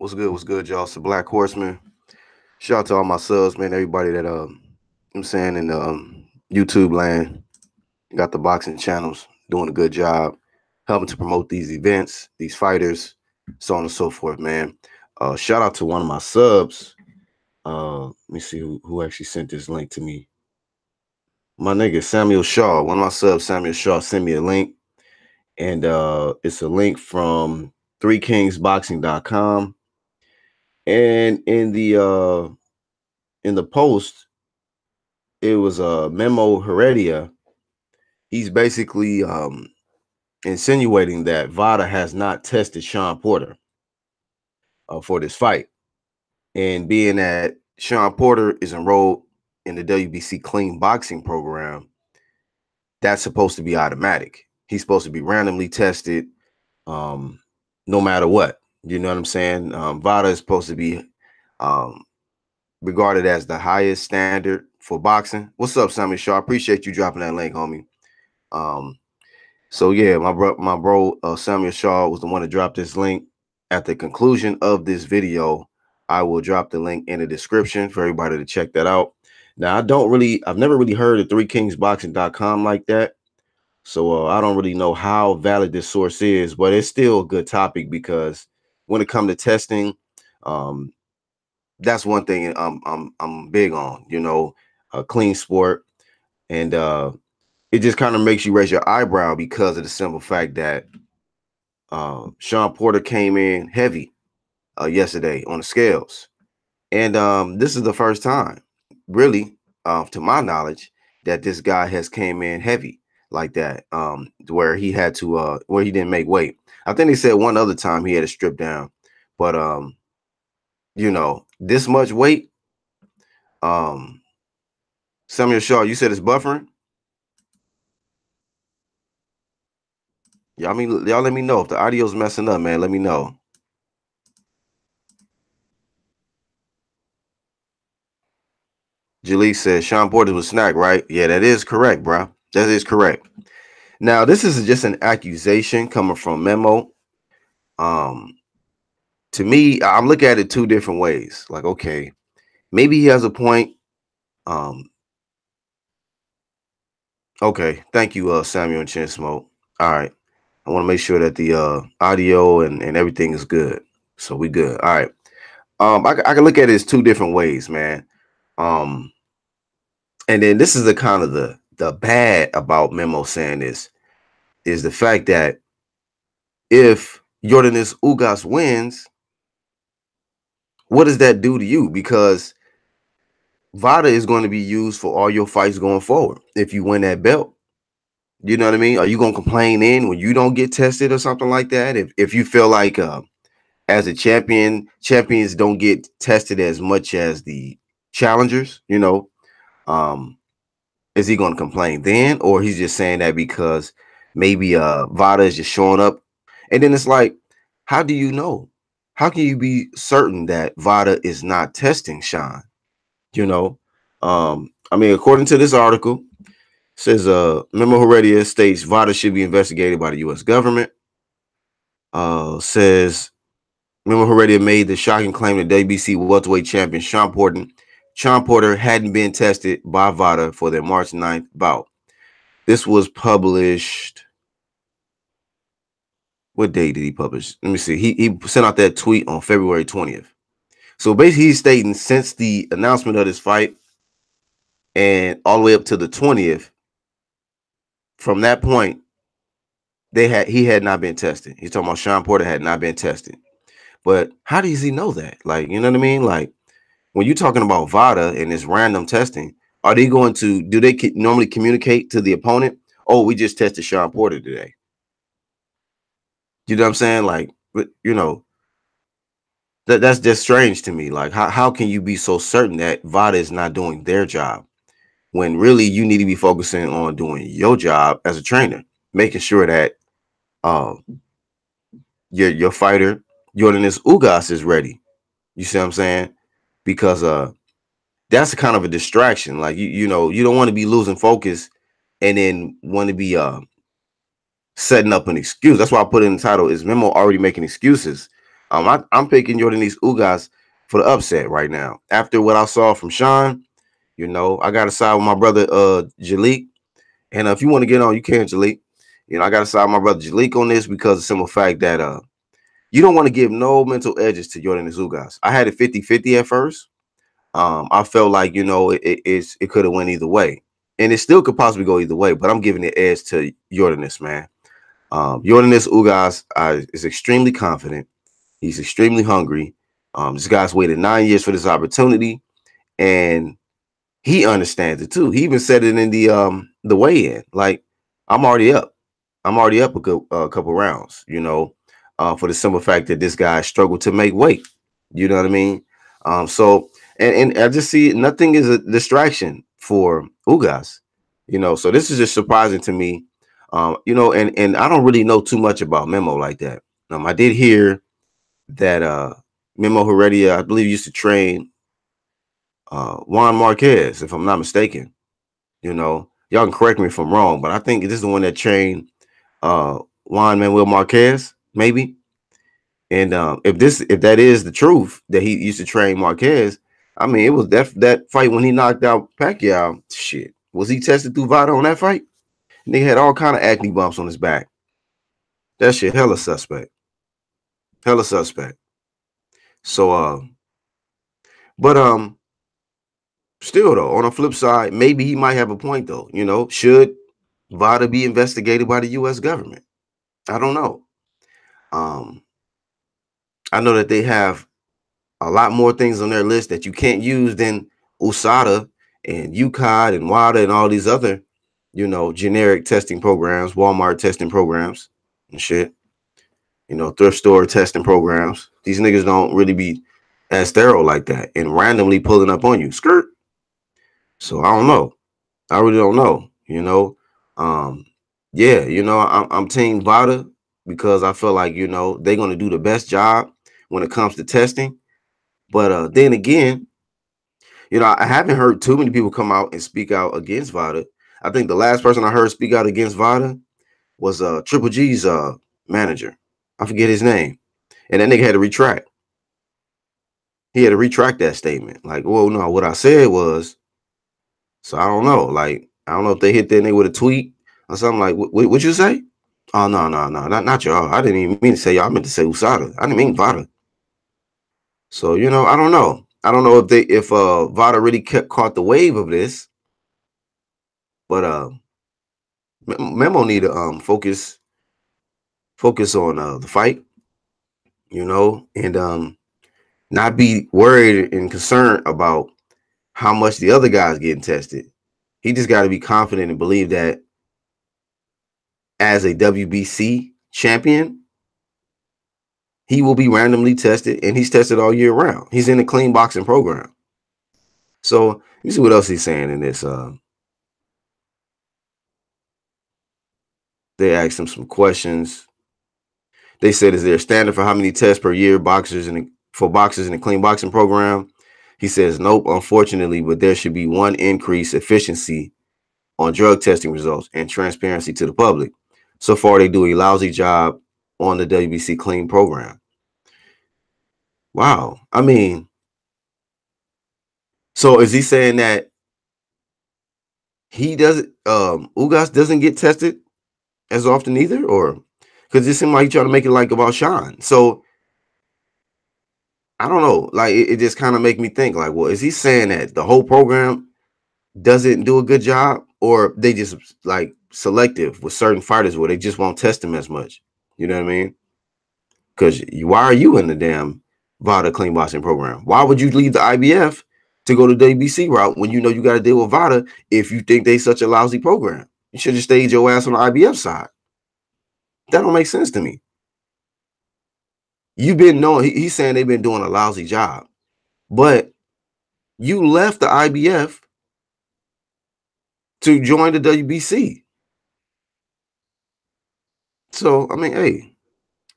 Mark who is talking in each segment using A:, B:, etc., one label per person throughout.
A: What's good? What's good, y'all? It's the Black Horseman. Shout out to all my subs, man. Everybody that I'm saying in the YouTube land got the boxing channels doing a good job helping to promote these events, these fighters, so on and so forth, man. Shout out to one of my subs. Let me see who actually sent this link to me. My nigga Samuel Shaw. One of my subs, Samuel Shaw, sent me a link, and it's a link from 3kingsboxing.com. And in the post, it was Memo Heredia. He's basically insinuating that VADA has not tested Sean Porter for this fight. And being that Sean Porter is enrolled in the WBC clean boxing program, that's supposed to be automatic. He's supposed to be randomly tested no matter what. You know what I'm saying? VADA is supposed to be um, regarded as the highest standard for boxing. What's up, Sammy Shaw? I appreciate you dropping that link, homie. So yeah, my bro Samuel Shaw was the one to drop this link. At the conclusion of this video, I will drop the link in the description for everybody to check that out. Now, I've never really heard of 3kingsboxing.com like that. So I don't really know how valid this source is, but it's still a good topic because when it comes to testing, um, that's one thing I'm big on, a clean sport. And it just kind of makes you raise your eyebrow because of the simple fact that Sean Porter came in heavy yesterday on the scales. And this is the first time, really, to my knowledge, that this guy has came in heavy like that, where he had to, where he didn't make weight. I think they said one other time he had to strip down, but this much weight. Samuel Shaw, you said it's buffering. Y'all let me know if the audio's messing up, man. Let me know. Jalise says Sean Porter was snack, right? Yeah, that is correct, bro. That is correct. Now, this is just an accusation coming from Memo. To me, I'm looking at it two different ways. Like, okay, maybe he has a point. Okay, thank you, Samuel and Chin Smoke. All right, I want to make sure that the audio and everything is good, so we good. All right. I can look at it as two different ways, man. And then this is the kind of the bad about Memo saying this is the fact that if Yordanis Ugas wins, what does that do to you? Because VADA is going to be used for all your fights going forward. If you win that belt, you know what I mean? Are you going to complain in when you don't get tested or something like that? If you feel like as a champions don't get tested as much as the challengers, is he going to complain then, or he's just saying that because maybe VADA is just showing up? And then it's like, how do you know? How can you be certain that VADA is not testing Sean? According to this article, says Memo Heredia states VADA should be investigated by the U.S. government. Says Memo Heredia made the shocking claim that WBC welterweight champion Sean Porter hadn't been tested by VADA for their March 9th bout. This was published. What day did he publish? Let me see. He sent out that tweet on February 20th. So basically, he's stating since the announcement of this fight and all the way up to the 20th, from that point, he had not been tested. He's talking about Sean Porter had not been tested. But how does he know that? Like, you know what I mean? Like, when you're talking about VADA and this random testing, do they normally communicate to the opponent? Oh, we just tested Sean Porter today. You know what I'm saying? Like, that's just strange to me. Like, how can you be so certain that VADA is not doing their job when really you need to be focusing on doing your job as a trainer, making sure that your fighter Yordanis Ugas is ready. You see what I'm saying? Because that's a kind of a distraction. Like you don't want to be losing focus and then want to be setting up an excuse. That's why I put in the title, is Memo already making excuses? I'm picking Yordenis Ugas for the upset right now. After what I saw from Sean, I got to side with my brother Jalik. And if you want to get on, you can, Jalik. I got to side with my brother Jalik on this because of the simple fact that you don't want to give no mental edges to Yordenis Ugas. I had it 50-50 at first. I felt like, it could have went either way. And it still could possibly go either way, but I'm giving the edge to Yordenis, man. Yordenis Ugas is extremely confident. He's extremely hungry. This guy's waited 9 years for this opportunity, and he understands it too. He even said it in the weigh-in. Like, I'm already up. I'm already up a couple rounds, for the simple fact that this guy struggled to make weight. You know what I mean? So and I just see nothing is a distraction for Ugas. So this is just surprising to me. And I don't really know too much about Memo like that. I did hear that Memo Heredia, I believe, used to train Juan Marquez, if I'm not mistaken. Y'all can correct me if I'm wrong, but I think this is the one that trained Juan Manuel Marquez, maybe. And if that is the truth, that he used to train Marquez, I mean, it was that fight when he knocked out Pacquiao. Shit, was he tested through VADA on that fight? And they had all kind of acne bumps on his back. That shit, hella suspect. Hella suspect. So, but still though, on the flip side, maybe he might have a point though. Should VADA be investigated by the U.S. government? I don't know. I know that they have a lot more things on their list that you can't use than USADA and UCOD and WADA and all these other, generic testing programs, Walmart testing programs and shit. Thrift store testing programs. These niggas don't really be as thorough like that and randomly pulling up on you. Skirt. So I don't know. I really don't know. Yeah, I'm team VADA because I feel like, they're gonna do the best job when it comes to testing. But then again, I haven't heard too many people come out and speak out against VADA. I think the last person I heard speak out against VADA was Triple G's manager. I forget his name. And that nigga had to retract. He had to retract that statement. Like, well, no, what I said was, so I don't know. Like, I don't know if they hit that nigga with a tweet or something like, what you say? Oh, no, not y'all. I didn't even mean to say y'all. I meant to say USADA. I didn't mean VADA. So, I don't know. I don't know if VADA really caught the wave of this, but Memo need to focus on the fight, and not be worried and concerned about how much the other guy's getting tested. He just got to be confident and believe that as a WBC champion, he will be randomly tested, and he's tested all year round. He's in the clean boxing program. So let me see what else he's saying in this. They asked him some questions. They said, is there a standard for how many tests per year for boxers in the clean boxing program? He says, nope, unfortunately, but there should be one increased efficiency on drug testing results and transparency to the public. So far, they do a lousy job on the WBC clean program. Wow. I mean, so is he saying that he doesn't, Ugas doesn't get tested as often either? Or because it seemed like he's trying to make it like about Sean. So I don't know. Like, it just kind of make me think like, well, is he saying that the whole program doesn't do a good job, or they just like selective with certain fighters where they just won't test them as much? You know what I mean? Because why are you in the damn VADA clean boxing program? Why would you leave the IBF to go to the WBC route when you know you got to deal with VADA if you think they such a lousy program? You should have stayed your ass on the IBF side. That don't make sense to me. You've been knowing, he's saying they've been doing a lousy job, but you left the IBF to join the WBC. So, I mean, hey,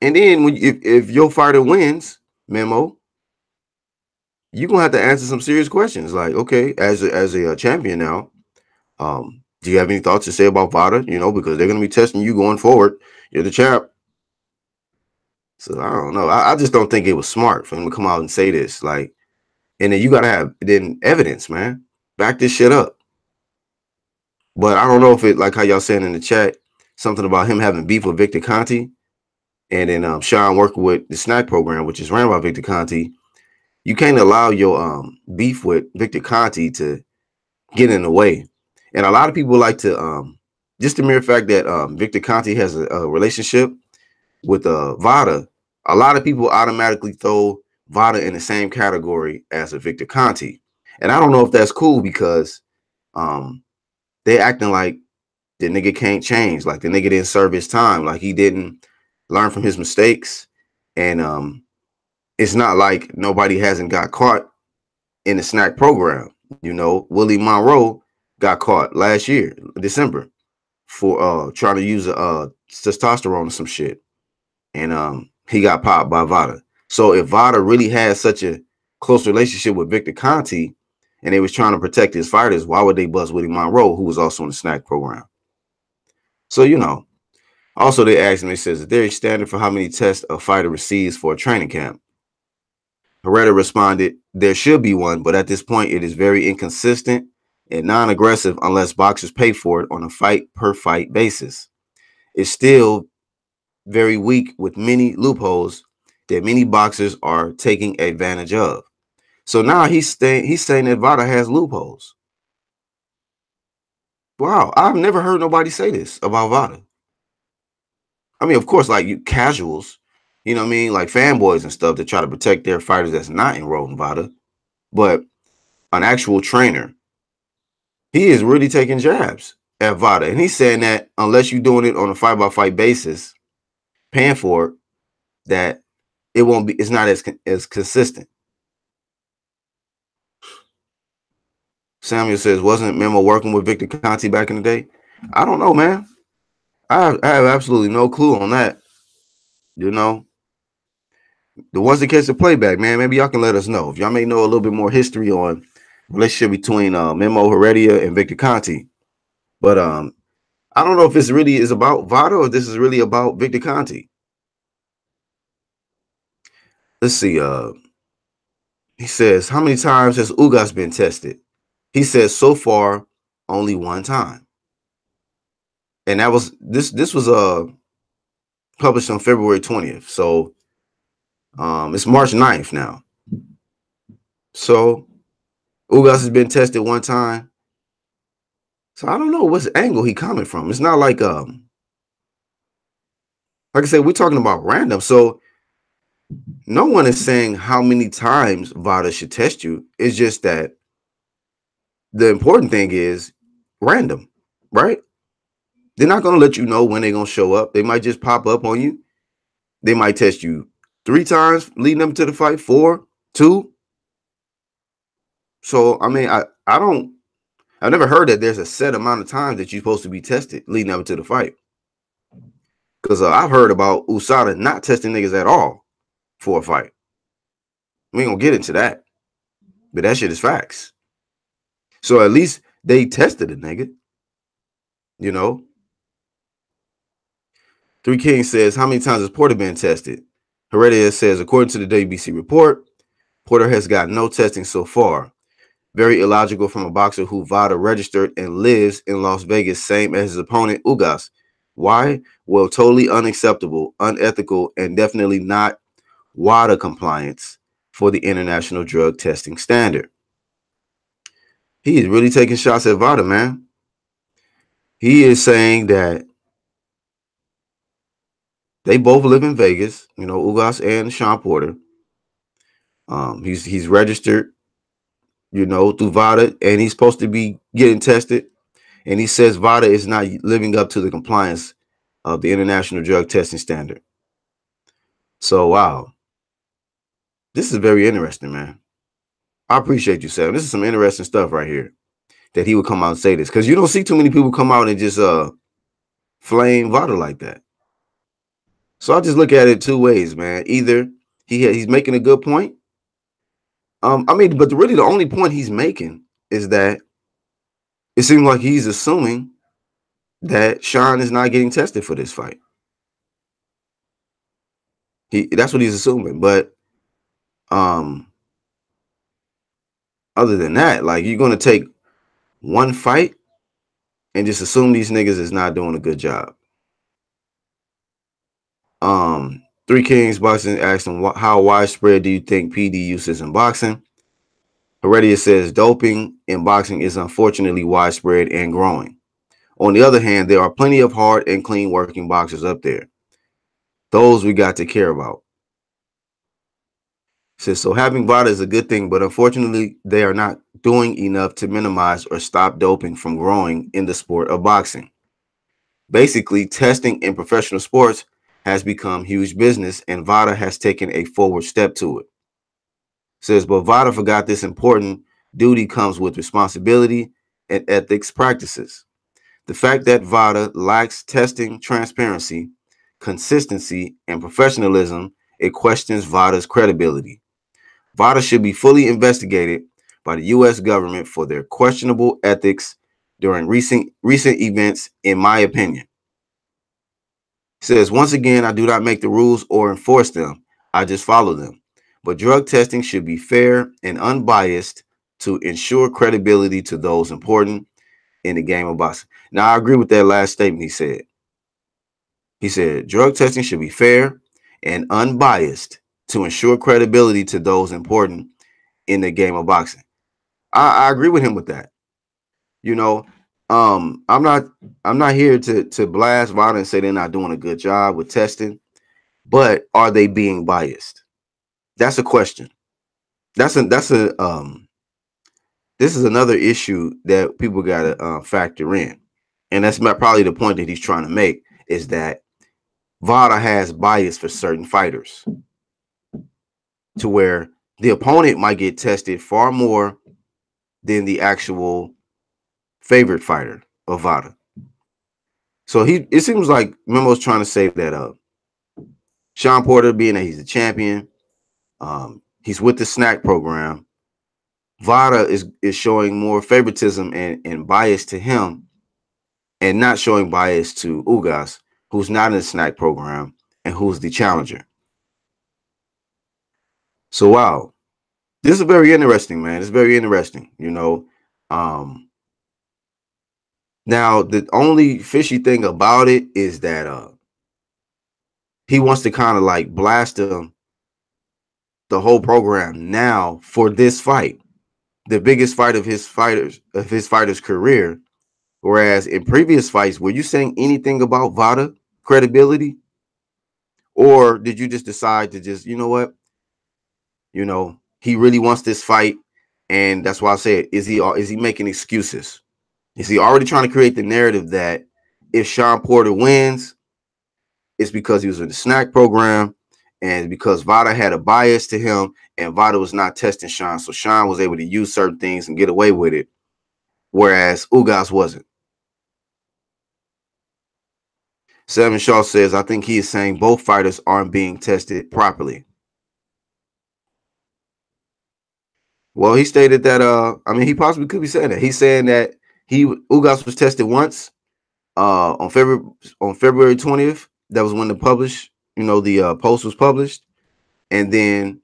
A: and then if your fighter wins, Memo, you're gonna have to answer some serious questions. Like, okay, as a champion now, do you have any thoughts to say about VADA? Because they're gonna be testing you going forward. You're the champ. So I don't know. I just don't think it was smart for him to come out and say this. Like, and then you gotta have then evidence, man. Back this shit up. But I don't know if it, like how y'all saying in the chat, something about him having beef with Victor Conti, and then Sean working with the snack program, which is ran by Victor Conti. You can't allow your beef with Victor Conti to get in the way. And a lot of people like to just the mere fact that Victor Conti has a relationship with VADA. A lot of people automatically throw VADA in the same category as a Victor Conti. And I don't know if that's cool because they acting like the nigga can't change, like the nigga didn't serve his time, like he didn't learn from his mistakes. And it's not like nobody hasn't got caught in the snack program. You know, Willie Monroe got caught last year, December, for trying to use testosterone or some shit. And he got popped by VADA. So if VADA really had such a close relationship with Victor Conti and they was trying to protect his fighters, why would they bust Willie Monroe, who was also in the snack program? So, you know, also they asked me, it says, is there a standard for how many tests a fighter receives for a training camp? Herrera responded, there should be one, but at this point it is very inconsistent and non-aggressive unless boxers pay for it on a fight per fight basis. It's still very weak with many loopholes that many boxers are taking advantage of. So now he's saying that VADA has loopholes. Wow, I've never heard nobody say this about VADA. I mean, of course, like you casuals, you know what I mean, like fanboys and stuff that try to protect their fighters that's not enrolled in VADA, but an actual trainer, he is really taking jabs at VADA, and he's saying that unless you're doing it on a fight-by-fight basis, paying for it, that it won't be. It's not as consistent. Samuel says, wasn't Memo working with Victor Conti back in the day? I don't know, man. I have absolutely no clue on that. You know, the ones that catch the playback, man, maybe y'all can let us know. If y'all may know a little bit more history on relationship between Memo Heredia and Victor Conti. But I don't know if this really is about VADA or this is really about Victor Conti. Let's see. He says, how many times has Ugas been tested? He says so far only one time. And that was this was published on February 20th. So it's March 9th now. So Ugas has been tested one time. So I don't know what's angle he coming from. It's not like I said, we're talking about random. So no one is saying how many times VADA should test you. It's just that the important thing is random, right? They're not going to let you know when they're going to show up. They might just pop up on you. They might test you 3 times leading up to the fight, 4, 2. So, I mean, I've never heard that there's a set amount of times that you're supposed to be tested leading up to the fight. Because I've heard about USADA not testing niggas at all for a fight. We ain't going to get into that. But that shit is facts. So at least they tested a nigga, you know. Three Kings says, how many times has Porter been tested? Heredia says, according to the WBC report, Porter has got no testing so far. Very illogical from a boxer who VADA registered and lives in Las Vegas, same as his opponent, Ugas. Why? Well, totally unacceptable, unethical, and definitely not WADA compliance for the international drug testing standard. He is really taking shots at VADA, man. He is saying that they both live in Vegas, you know, Ugas and Sean Porter. He's registered, you know, through VADA, and he's supposed to be getting tested. And he says VADA is not living up to the compliance of the international drug testing standard. So, wow. This is very interesting, man. I appreciate you, Sam. This is some interesting stuff right here that he would come out and say this, because you don't see too many people come out and just flame VADA like that. So I just look at it 2 ways, man. Either he's making a good point. I mean, but really the only point he's making is that it seems like he's assuming that Sean is not getting tested for this fight. That's what he's assuming. But other than that, like, you're gonna take one fight and just assume these niggas is not doing a good job. Three Kings Boxing asked him, how widespread do you think PD use is in boxing? Heredia says doping in boxing is unfortunately widespread and growing. On the other hand, there are plenty of hard and clean working boxers up there. Those we got to care about. Says, so having VADA is a good thing, but unfortunately, they are not doing enough to minimize or stop doping from growing in the sport of boxing. Basically, testing in professional sports has become huge business, and VADA has taken a forward step to it. Says, but VADA forgot this important duty comes with responsibility and ethics practices. The fact that VADA lacks testing transparency, consistency, and professionalism, it questions VADA's credibility. VADA should be fully investigated by the U.S. government for their questionable ethics during recent events, in my opinion. Says, once again, I do not make the rules or enforce them. I just follow them. But drug testing should be fair and unbiased to ensure credibility to those important in the game of boxing. Now, I agree with that last statement he said. He said, drug testing should be fair and unbiased to ensure credibility to those important in the game of boxing. I agree with him with that. You know, I'm not here to blast VADA and say they're not doing a good job with testing, but are they being biased? That's a question. This is another issue that people gotta factor in, and that's probably the point that he's trying to make, is that VADA has bias for certain fighters, to where the opponent might get tested far more than the actual favorite fighter of VADA. So it seems like Memo's trying to say that Sean Porter, being that he's the champion, he's with the snack program, VADA is showing more favoritism and bias to him, and not showing bias to Ugas, who's not in the snack program and who's the challenger. So wow, this is very interesting, man. It's very interesting, you know. Now the only fishy thing about it is that he wants to kind of like blast him, the whole program, now for this fight, the biggest fight of his fighter's career. Whereas in previous fights, were you saying anything about VADA credibility? Or did you just decide to just, you know what? You know, he really wants this fight. And that's why I said, is he making excuses? Is he already trying to create the narrative that if Sean Porter wins, it's because he was in the snack program and because VADA had a bias to him and VADA was not testing Sean. So Sean was able to use certain things and get away with it, whereas Ugas wasn't. Seven Shaw says, I think he is saying both fighters aren't being tested properly. Well, he stated that, I mean, he possibly could be saying that. He's saying that Ugas was tested once on February 20th. That was when the post was published. And then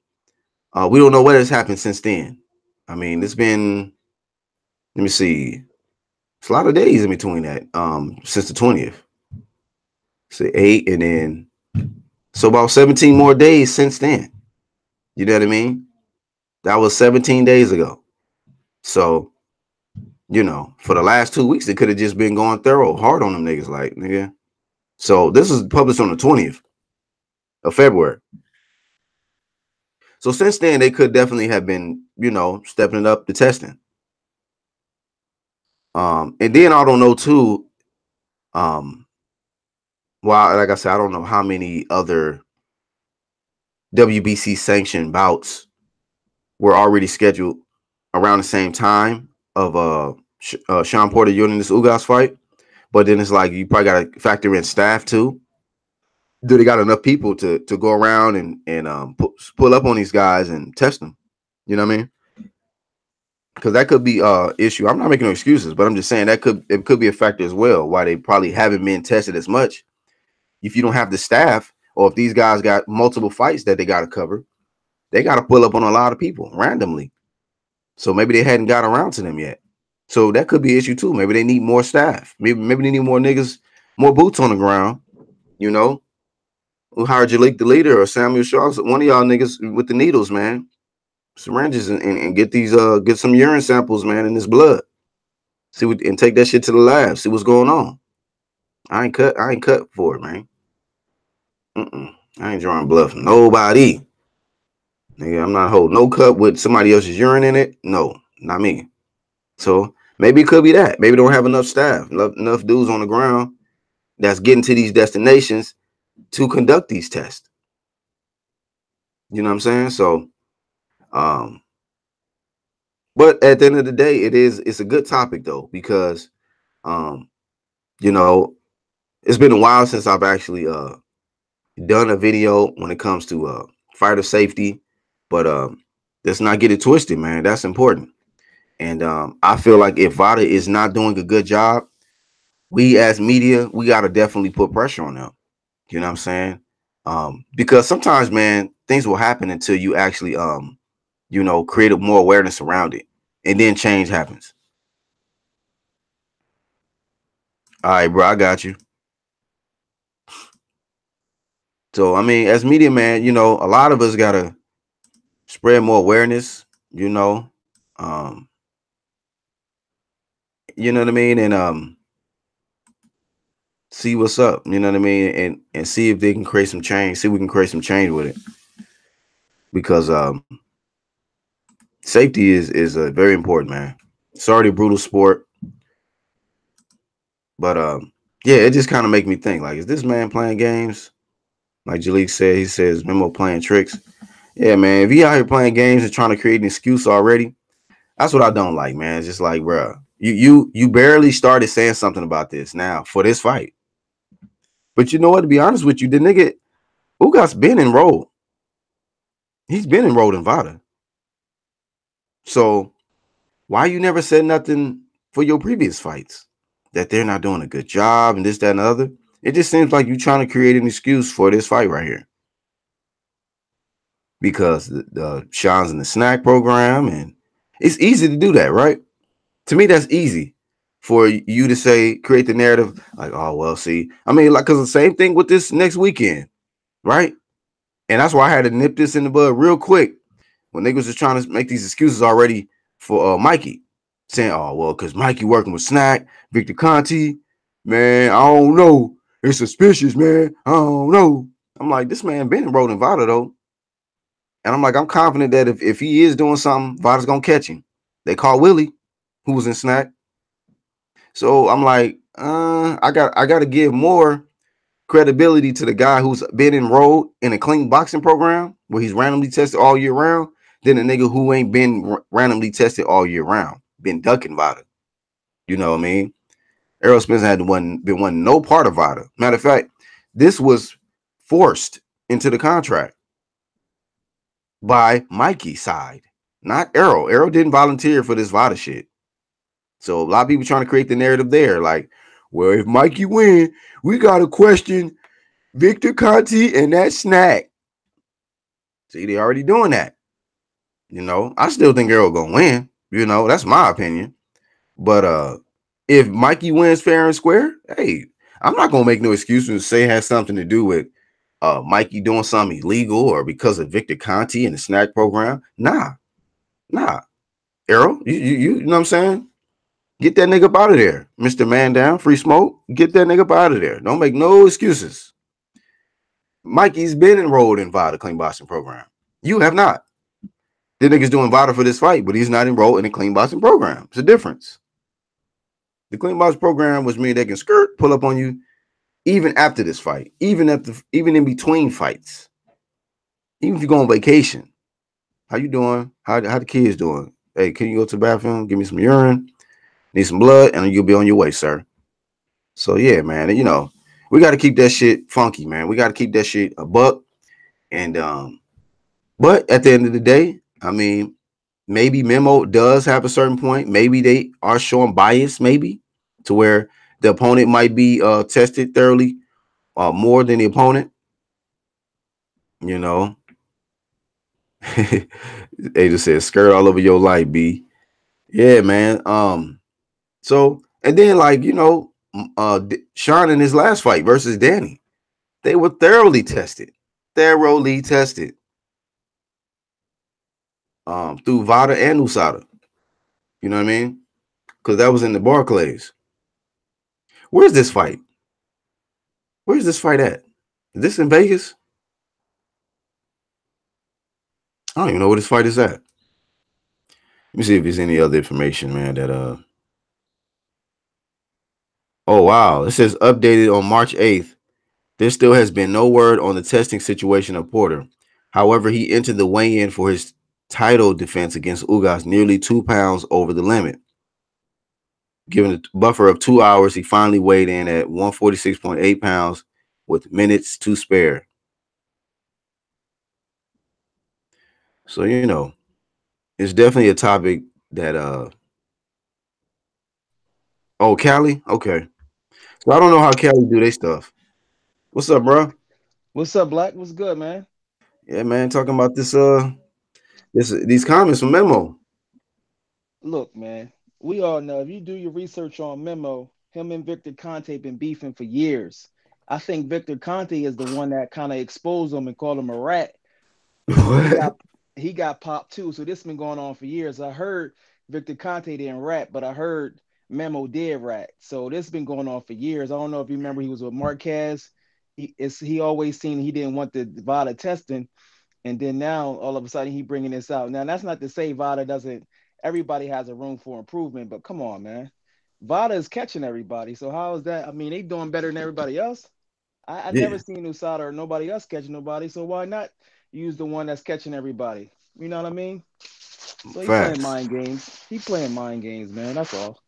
A: we don't know what has happened since then. I mean, it's been, let me see, it's a lot of days in between that, since the 20th. Say 8, and then so about 17 more days since then. You know what I mean? That was 17 days ago. So, you know, for the last 2 weeks, it could have just been going thorough hard on them niggas, like, nigga. So this was published on the 20th of February. So since then, they could definitely have been, you know, stepping up the testing. And then I don't know too. Well, like I said, I don't know how many other WBC sanctioned bouts were already scheduled around the same time of Sean Porter winning this Ugas fight. But then it's like you probably got to factor in staff too. Do they got enough people to go around and pull up on these guys and test them? You know what I mean? Because that could be issue. I'm not making no excuses, but I'm just saying it could be a factor as well why they probably haven't been tested as much. If you don't have the staff, or if these guys got multiple fights that they got to cover, they got to pull up on a lot of people randomly. So maybe they hadn't got around to them yet. So that could be an issue too. Maybe they need more staff. Maybe they need more niggas, more boots on the ground. You know, who hired Jalik the leader or Samuel Shaw? One of y'all niggas with the needles, man, syringes, and get these get some urine samples, man, in this blood. See what, and take that shit to the lab. See what's going on. I ain't cut for it, man. I ain't drawing blood from nobody. Nigga, I'm not holding no cup with somebody else's urine in it. No, not me. So maybe it could be that. Maybe they don't have enough staff, enough dudes on the ground that's getting to these destinations to conduct these tests. You know what I'm saying? So, but at the end of the day, it's a good topic though, because, you know, it's been a while since I've actually done a video when it comes to fighter safety, but let's not get it twisted, man. That's important. And I feel like if VADA is not doing a good job, we as media, we got to definitely put pressure on them. You know what I'm saying? Because sometimes, man, things will happen until you actually, you know, create more awareness around it, and then change happens. All right, bro, I got you. So, I mean, as media, man, you know, a lot of us got to spread more awareness, you know, you know what I mean? And see what's up, you know what I mean? And see if they can create some change, see if we can create some change with it. Because safety is a very important, man. It's already a brutal sport. But yeah, it just kind of make me think, like, is this man playing games? Like Jalik said, he says Memo playing tricks. Yeah, man, if he out here playing games and trying to create an excuse already, that's what I don't like, man. It's just like, bro, you barely started saying something about this now for this fight. But you know what? To be honest with you, the nigga Ugas been enrolled. He's been enrolled in VADA. So why you never said nothing for your previous fights? That they're not doing a good job and this, that, and the other. It just seems like you're trying to create an excuse for this fight right here. Because the Sean's in the snack program, and it's easy to do that, right? To me, that's easy for you to say, create the narrative, like, oh, well, see, I mean, like, because the same thing with this next weekend, right? And that's why I had to nip this in the bud real quick when niggas was trying to make these excuses already for Mikey, saying, oh, well, because Mikey working with Snack, Victor Conti, man, I don't know. It's suspicious, man. I don't know. I'm like, this man been enrolled in VADA, though. And I'm like, I'm confident that if he is doing something, VADA's going to catch him. They called Willie, who was in Snack. So I'm like, I got to give more credibility to the guy who's been enrolled in a clean boxing program where he's randomly tested all year round than a nigga who ain't been randomly tested all year round, been ducking VADA. You know what I mean? Errol Spence hadn't been won no part of VADA. Matter of fact, this was forced into the contract by Mikey's side, not Errol. Errol didn't volunteer for this VADA shit. So a lot of people trying to create the narrative there, like, well, if Mikey win, we got to question Victor Conti and that Snack. See, they already doing that. You know, I still think Errol gonna win. You know, that's my opinion. But if Mikey wins fair and square, hey, I'm not gonna make no excuses and say it has something to do with Mikey doing something illegal or because of Victor Conti and the Snack program. Nah. Errol, you know what I'm saying? Get that nigga up out of there, Mr. Man Down, Free Smoke. Get that nigga up out of there. Don't make no excuses. Mikey's been enrolled in VADA Clean Boxing program. You have not. The nigga's doing VADA for this fight, but he's not enrolled in the Clean Boxing program. It's a difference. The Clean Boxing program, which means they can pull up on you even after this fight, even in between fights, even if you go on vacation. How you doing? How the kids doing? Hey, can you go to the bathroom? Give me some urine. Need some blood, and you'll be on your way, sir. So yeah, man, you know, we got to keep that shit funky, man. We got to keep that shit a buck. And but at the end of the day, I mean, maybe Memo does have a certain point. Maybe they are showing bias, maybe to where the opponent might be tested thoroughly more than the opponent. You know, they just said skirt all over your life, B. Yeah, man. So and then like Sean in his last fight versus Danny, they were thoroughly tested, through VADA and USADA. You know what I mean? Because that was in the Barclays. Where's this fight? Where's this fight at? Is this in Vegas? I don't even know where this fight is at. Let me see if there's any other information, man. Oh wow, it says updated on March 8th. There still has been no word on the testing situation of Porter. However, he entered the weigh-in for his title defense against Ugas nearly 2 pounds over the limit. Given a buffer of 2 hours, he finally weighed in at 146.8 pounds with minutes to spare. So, it's definitely a topic that oh, Cali? Okay. So I don't know how Cali do their stuff. What's up, bro?
B: What's up, Black? What's good, man?
A: Yeah, man, talking about these comments from Memo.
B: Look, man, we all know if you do your research on Memo, him and Victor Conte been beefing for years. I think Victor Conte is the one that kind of exposed him and called him a rat because
A: What?
B: he got popped too. So this been going on for years. I heard Victor Conte didn't rat, but I heard Memo did rat. So this been going on for years. I don't know if you remember he was with Marquez. He always seen he didn't want the VADA testing. And then now all of a sudden he bringing this out. Now that's not to say VADA doesn't. Everybody has a room for improvement, but come on, man. VADA is catching everybody. So how is that? I mean, they doing better than everybody else. I never
A: Yeah,
B: seen USADA or nobody else catching nobody. So why not use the one that's catching everybody? You know what I mean? So he playing
A: facts.
B: mind games. He playing mind games, man. That's all.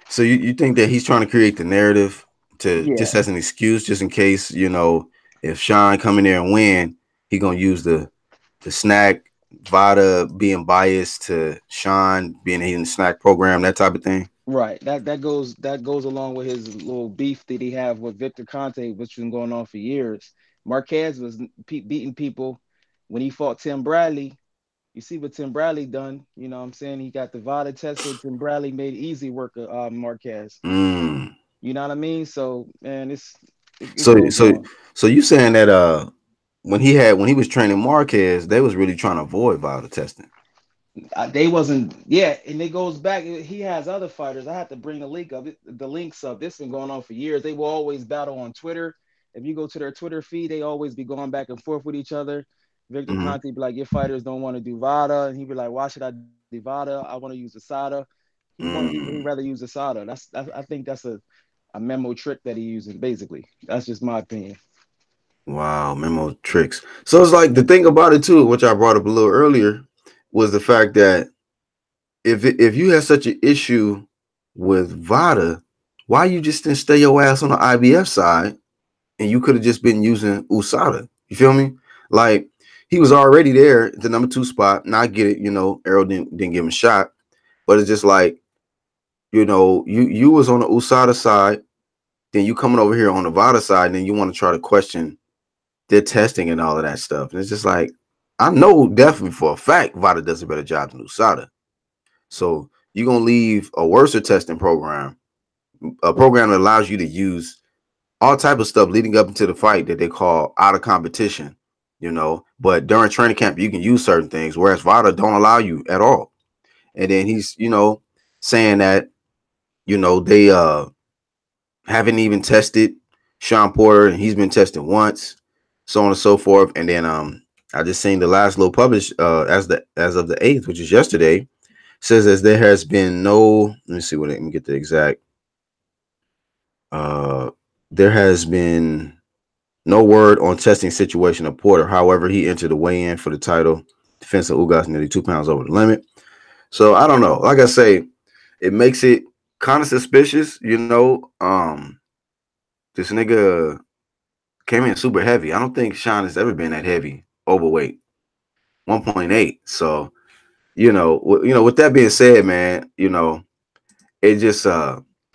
A: So you think that he's trying to create the narrative to just
B: Yeah.
A: as an excuse, just in case, if Sean come in there and win, he gonna use the snack, Vada being biased to Sean being in the snack program, that type of thing.
B: Right. That goes along with his little beef that he have with Victor Conte, which been going on for years. Marquez was beating people when he fought Tim Bradley. You see what Tim Bradley done. You know what I'm saying? He got the VADA test, so Tim Bradley made easy work of Marquez.
A: Mm.
B: You know what I mean? So man, it
A: So
B: goes
A: so
B: on.
A: so you saying that when he was training Marquez, they was really trying to avoid Vada testing.
B: They wasn't, yeah, and it goes back. He has other fighters. I have to bring the links up. This been going on for years. They will always battle on Twitter. If you go to their Twitter feed, they always be going back and forth with each other. Victor
A: Mm-hmm.
B: Conte be like, your fighters don't want to do VADA, and he be like, why should I do VADA? I want to use the SADA. He
A: Mm.
B: rather use the SADA. I think that's a memo trick that he using basically. That's just my opinion.
A: Wow, memo tricks. So it's like the thing about it too, which I brought up a little earlier, was the fact that if you had such an issue with Vada, why you just didn't stay your ass on the IBF side and you could have just been using USADA? You feel me? Like he was already there at the number 2 spot. Now I get it, Errol didn't give him a shot, but it's just like, you was on the USADA side, then you coming over here on the Vada side, and then you want to try to question their testing and all of that stuff. And it's just like, I know definitely for a fact Vada does a better job than USADA. So you're gonna leave a worser testing program, a program that allows you to use all type of stuff leading up into the fight that they call out of competition, But during training camp, you can use certain things, whereas VADA don't allow you at all. And then he's, saying that, they haven't even tested Sean Porter, and he's been tested once, so on and so forth. And then I just seen the last little published as of the 8th, which is yesterday, says as there has been no, let me see what, let me get the exact, uh there has been no word on testing situation of Porter. However, he entered the weigh-in for the title defense of Ugas nearly 2 pounds over the limit. So I don't know, like I say, it makes it kind of suspicious, this nigga came in super heavy. I don't think Sean has ever been that heavy, overweight, 1.8. So, with that being said, man, it just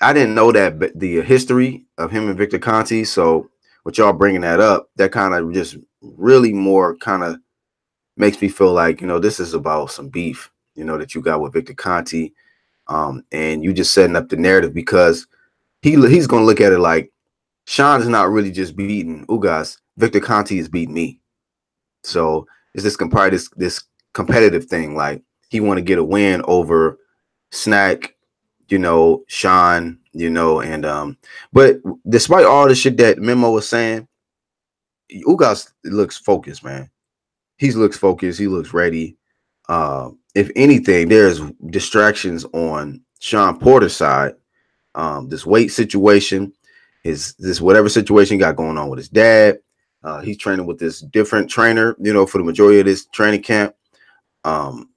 A: I didn't know that the history of him and Victor Conti. So with y'all bringing that up, that kind of just really more kind of makes me feel like, this is about some beef, that you got with Victor Conti. And you just setting up the narrative because he's gonna look at it like Sean is not really just beating Ugas. Victor Conti is beating me. So it's this competitive thing. Like he want to get a win over Snack, Sean, and but despite all the shit that Memo was saying, Ugas looks focused, man. He looks focused. He looks ready. If anything, there's distractions on Sean Porter's side. This weight situation, this whatever situation he got going on with his dad. He's training with this different trainer, for the majority of this training camp. Um,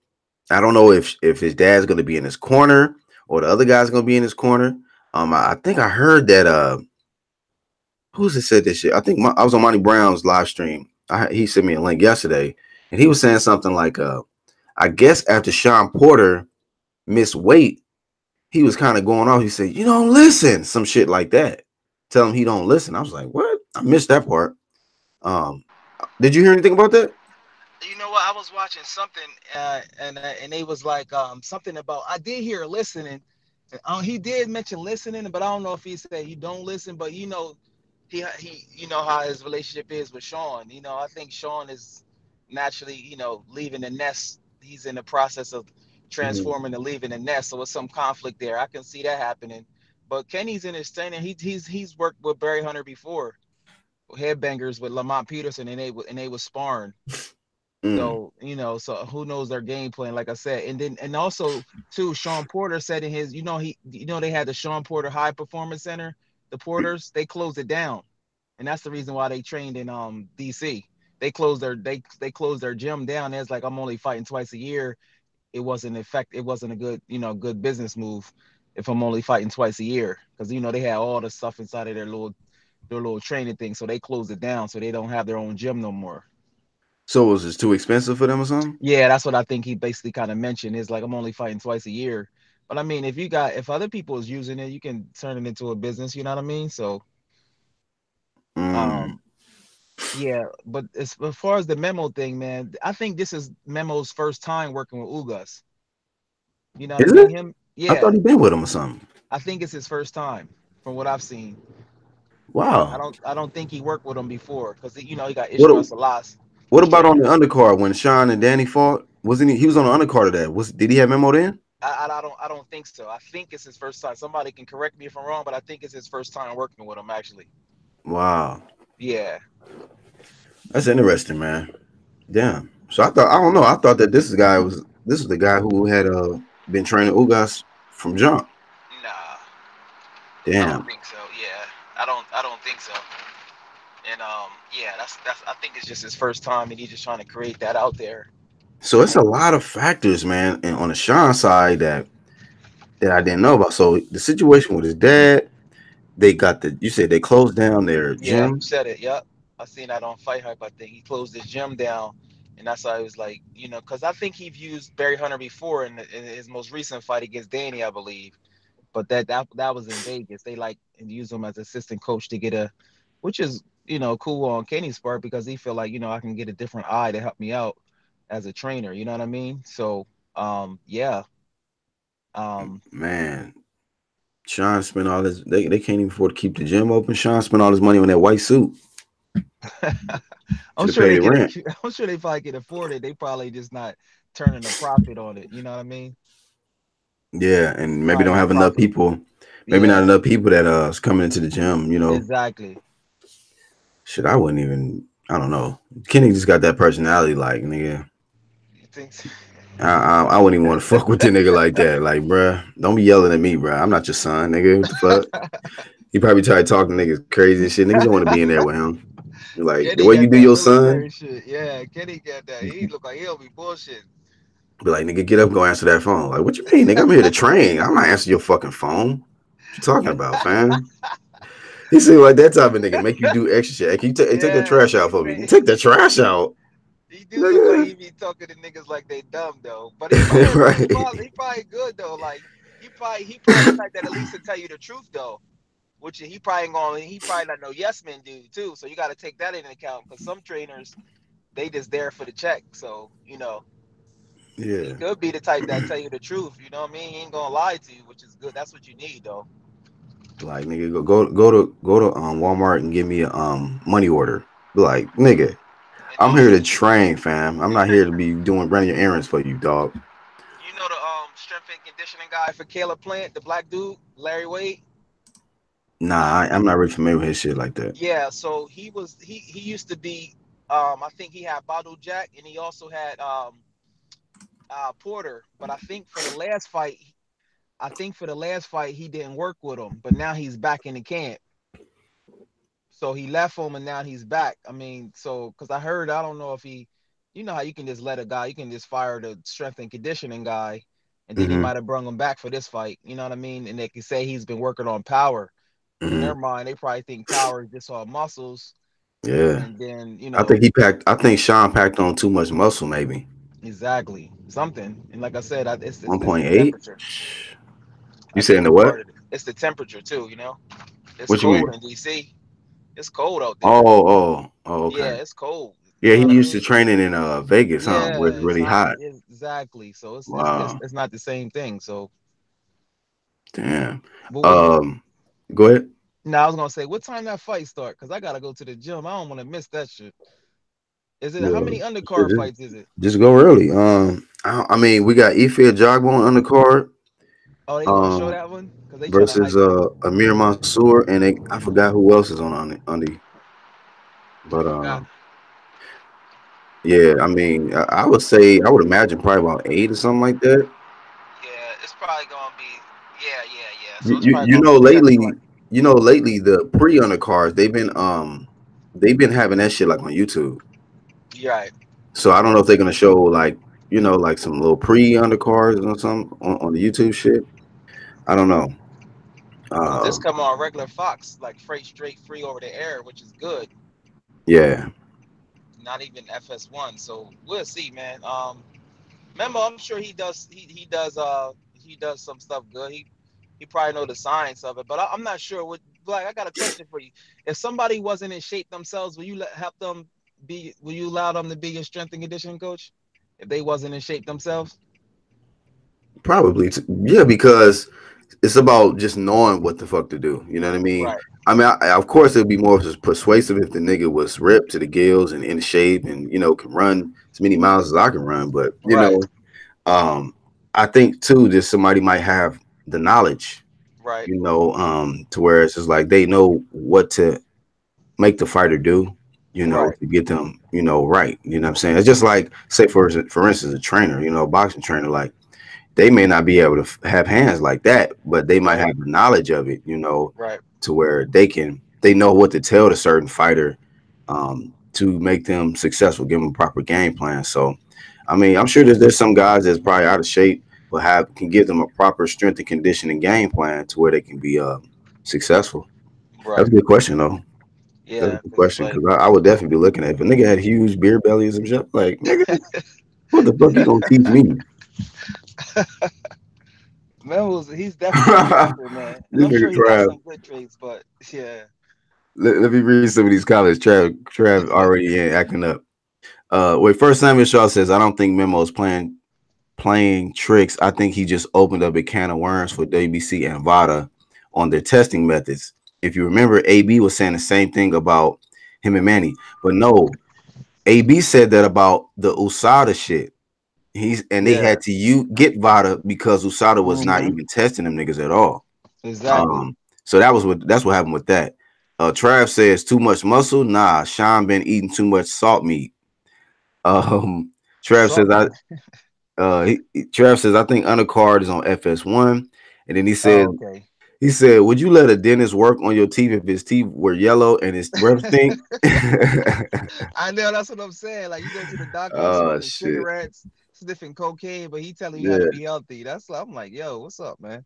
A: I don't know if his dad's going to be in his corner or the other guy's going to be in his corner. I think I heard that who's it said this shit? I think I was on Monty Brown's live stream. He sent me a link yesterday, and he was saying something like, I guess after Sean Porter missed weight, he was kind of going off. He said, "You don't listen," some shit like that. Tell him he don't listen. I was like, "What?" I missed that part. Um, did you hear anything about that?
B: You know what? I was watching something, and they was like something about. I did hear listening. He did mention listening, but I don't know if he said he don't listen. But he how his relationship is with Sean. I think Sean is naturally leaving the nest. He's in the process of
A: Mhm.
B: transforming and leaving the nest. So it's some conflict there. I can see that happening. But Kenny's in his training. He's worked with Barry Hunter before, headbangers with Lamont Peterson, and they was sparring.
A: Mm.
B: So, so who knows their game plan, like I said. And also too, Sean Porter said in his, they had the Sean Porter High Performance Center, the Porters, they closed it down. And that's the reason why they trained in DC. They closed their gym down. It's like I'm only fighting twice a year. It wasn't a good, good business move if I'm only fighting twice a year. Because they had all the stuff inside of their little training thing. So they closed it down so they don't have their own gym no more.
A: So was it too expensive for them or something?
B: Yeah, that's what I think he basically kind of mentioned. Is like I'm only fighting twice a year. But I mean, if other people is using it, you can turn it into a business. You know what I mean? So,
A: Mm.
B: um, yeah. But as far as the Memo thing, man, I think this is Memo's first time working with Ugas. You know what I
A: Is
B: mean?
A: it?
B: Him,
A: I thought
B: yeah.
A: he been with him or something.
B: I think it's his first time from what I've seen. I
A: Wow.
B: don't, I don't think he worked with him before because he got Ishmael
A: What
B: Salas
A: What
B: was
A: about
B: training
A: on the
B: him.
A: undercard when Sean and Danny fought? Wasn't he? He was on the undercard of that. Did he have Memo then?
B: I don't think so. I think it's his first time. Somebody can correct me if I'm wrong, but I think it's his first time working with him actually.
A: Wow,
B: Yeah.
A: that's interesting, man. Damn. So I don't know. I thought that this was the guy who had been training Ugas from jump.
B: Nah, I don't
A: Damn.
B: think so. Yeah, I don't think so. And yeah, that's. I think it's just his first time, and he's just trying to create that out there.
A: So it's a lot of factors, man, and on the Sean side that I didn't know about. So the situation with his dad, they got you said they closed down their
B: Yeah, you
A: gym.
B: said it. Yep, I seen that on Fight Hype. I think he closed his gym down, and that's why I was like, because I think he've used Barry Hunter before in his most recent fight against Danny, I believe. But that was in Vegas. They like and use him as assistant coach to get which is cool on Kenny's part because he feel like I can get a different eye to help me out as a trainer. You know what I mean? So yeah, um,
A: Man, Sean spent all his they can't even afford to keep the gym open. Sean spent all his money on that white suit.
B: I'm
A: Should have
B: sure they
A: paid
B: can.
A: rent.
B: I'm sure they probably can afford it. They probably just not turning a profit on it. You know what I mean?
A: Yeah, and maybe
B: Probably
A: don't
B: not
A: have enough
B: profitable.
A: people. Maybe not
B: Yeah,
A: enough people that is coming into the gym.
B: exactly.
A: Shit, I wouldn't even. I don't know. Kenny just got that personality, like nigga.
B: You think?
A: I wouldn't even want to fuck with the nigga like that. Like, bruh, don't be yelling at me, bruh. I'm not your son, nigga. What the fuck? He probably tried talking niggas crazy and shit. Niggas don't want to be in there with him. Like the
B: Kenny
A: way you
B: got
A: do
B: that
A: your
B: military
A: son,
B: shit. Yeah, Kenny got that. He look like he'll be bullshit.
A: be like, nigga, get up, go answer that phone. Like, what you mean, nigga? I'm here to train. I'm not answering your fucking phone. What you talking about, fam? He seemed like that type of nigga. Make you do extra shit. Hey, can you take that
B: Yeah,
A: trash out
B: he
A: for me?
B: say
A: Take the trash out,
B: he do look like
A: nigga.
B: he be talking to niggas like they dumb though. But he probably
A: Right.
B: he probably good though. Like he probably the type that at least to tell you the truth though. which he probably ain't going. He probably not no yes men dude too. So you got to take that into account because some trainers they just there for the check. So he
A: Yeah.
B: could be the type that tell you the truth. You know what I mean? He ain't gonna lie to you, which is good. That's what you need though.
A: Like nigga, go to Walmart and give me a money order. Be like, nigga,
B: And
A: I'm
B: do
A: here to
B: you
A: train, fam. I'm not here to be doing running your errands for you, dog.
B: you know the strength and conditioning guy for Caleb Plant, the black dude, Larry Wade?
A: Nah, I'm not really familiar with his shit like that.
B: Yeah, so he used to be I think he had Badu Jack and he also had Porter, but I think for the last fight he didn't work with him, but now he's back in the camp. So he left him and now he's back. I mean, so because I heard, I don't know if he, you know how you can just let a guy, you can just fire the strength and conditioning guy, and then he
A: Hmm.
B: might have brung him back for this fight. You know what I mean? And they can say he's been working on power. In
A: Hmm.
B: their mind, they probably think power is just all muscles,
A: Yeah,
B: and then
A: I think he packed. I think Sean packed on too much muscle, maybe
B: exactly something. And like I said, it's the
A: 1.8.
B: temperature.
A: You
B: I
A: saying
B: think
A: the
B: it's
A: what?
B: part of it. It's the temperature too. It's
A: What you
B: cold
A: mean?
B: in DC. It's cold out there.
A: Oh, okay.
B: Yeah, it's cold. You
A: Yeah,
B: know
A: he
B: what I
A: used to
B: mean?
A: training in Vegas, huh? Where
B: Yeah,
A: it's
B: it's
A: really
B: hot.
A: hot.
B: Exactly. So
A: Wow,
B: it's not the same thing. So,
A: damn.
B: but what?
A: Um, go ahead.
B: Now I was gonna say, what time that fight start? Cause I gotta go to the gym. I don't want to miss that shit. Is it how
A: Well,
B: many
A: shit,
B: undercard fights is it?
A: just go early. I mean, we got Ife Jogbo on undercard.
B: Oh, they gonna show
A: Um,
B: that one? Cause they trying to
A: versus
B: hype it.
A: Amir Mansour, and I forgot who else is on the.
B: I
A: But
B: forgot.
A: yeah, I mean, I would say I would imagine probably about 8 or something like that.
B: Yeah, it's probably gonna be. Yeah. So
A: You
B: it's
A: you,
B: probably
A: you
B: gonna
A: know
B: be a 7 fight.
A: lately, the pre undercards they've been having that shit like on YouTube.
B: You're right.
A: So I don't know if they're gonna show like like some little pre undercards or something on the YouTube shit. I don't know.
B: Cause this
A: Um,
B: come on regular Fox, like freight straight free over the air, which is good.
A: yeah,
B: Not even FS1. So we'll see, man. Memo, I'm sure he does some stuff good. He probably know the science of it, but I'm not sure. What Black? I got a question for you. If somebody wasn't in shape themselves, will you help them be? Will you allow them to be your strength and conditioning coach if they wasn't in shape themselves?
A: probably. Yeah, because it's about just knowing what the fuck to do. You know what I mean?
B: Right,
A: I mean, of course, it'd be more persuasive if the nigga was ripped to the gills and in shape and can run as many miles as I can run. But
B: right,
A: um, I think too that somebody might have the knowledge,
B: right,
A: to where it's just like they know what to make the fighter do,
B: right,
A: to get them, right. You know what I'm saying? It's just like say for instance, a trainer, a boxing trainer, like they may not be able to have hands like that, but they might
B: right,
A: have the knowledge of it,
B: right,
A: to where they know what to tell the certain fighter to make them successful, give them a proper game plan. So, I mean, I'm sure there's some guys that's probably out of shape, but can give them a proper strength and conditioning game plan to where they can be successful. That's
B: right.
A: a good question, though. That's a
B: Yeah,
A: good
B: because it's
A: question
B: like
A: because I would definitely be looking at it. If a nigga had huge beer bellies and shit, like nigga, what the fuck you gonna teach me?
B: Memo's he's definitely a gangster, man, and
A: This
B: I'm sure
A: nigga
B: he got
A: Trav.
B: some good traits, but yeah,
A: Let me read some of these comments. Trav already acting up. Wait, first Samuel Shaw says, I don't think Memo is playing tricks. I think he just opened up a can of worms for WBC and VADA on their testing methods. If you remember, AB was saying the same thing about him and Manny. But no, AB said that about the USADA shit. They
B: yeah,
A: had to get VADA because USADA was not
B: hmm
A: even testing them niggas at all.
B: exactly.
A: Um, so that's what happened with that. Trav says too much muscle. Nah, Sean been eating too much salt meat. Um, Trav says
B: Salt
A: I
B: meat.
A: Trav says I think undercard is on FS1, and then
B: Oh, okay.
A: he said, would you let a dentist work on your teeth if his teeth were yellow and his breath stink?
B: I know that's what I'm saying. Like you go to the doctor, you
A: Oh
B: smoking
A: shit.
B: cigarettes, sniffing cocaine, but he telling you how to
A: Yeah.
B: be healthy. I'm like, yo, what's up, man?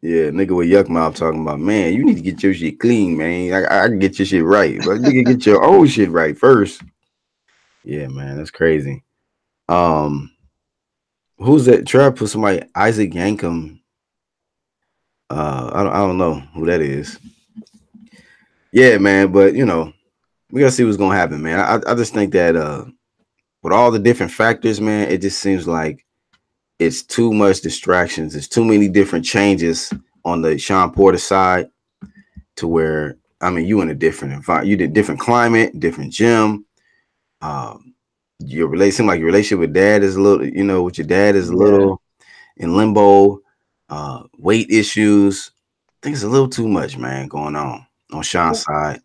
A: Yeah, nigga with yuck mouth talking about, man, you need to get your shit clean, man. I can get your shit right. But nigga, get your own shit right first. Yeah, man, that's crazy. Um, who's that? Trav put somebody Isaac Yankum. I don't know who that is. Yeah, man. But we gotta see what's gonna happen, man. I just think that with all the different factors, man, it just seems like it's too much distractions. There's too many different changes on the Sean Porter side to where I mean you in a different environment, you did different climate, different gym. Your relation seem like your relationship with dad is a little, with your dad is a
B: Yeah.
A: little in limbo. Weight issues. I think it's a little too much, man, going on Sean's
B: Who
A: side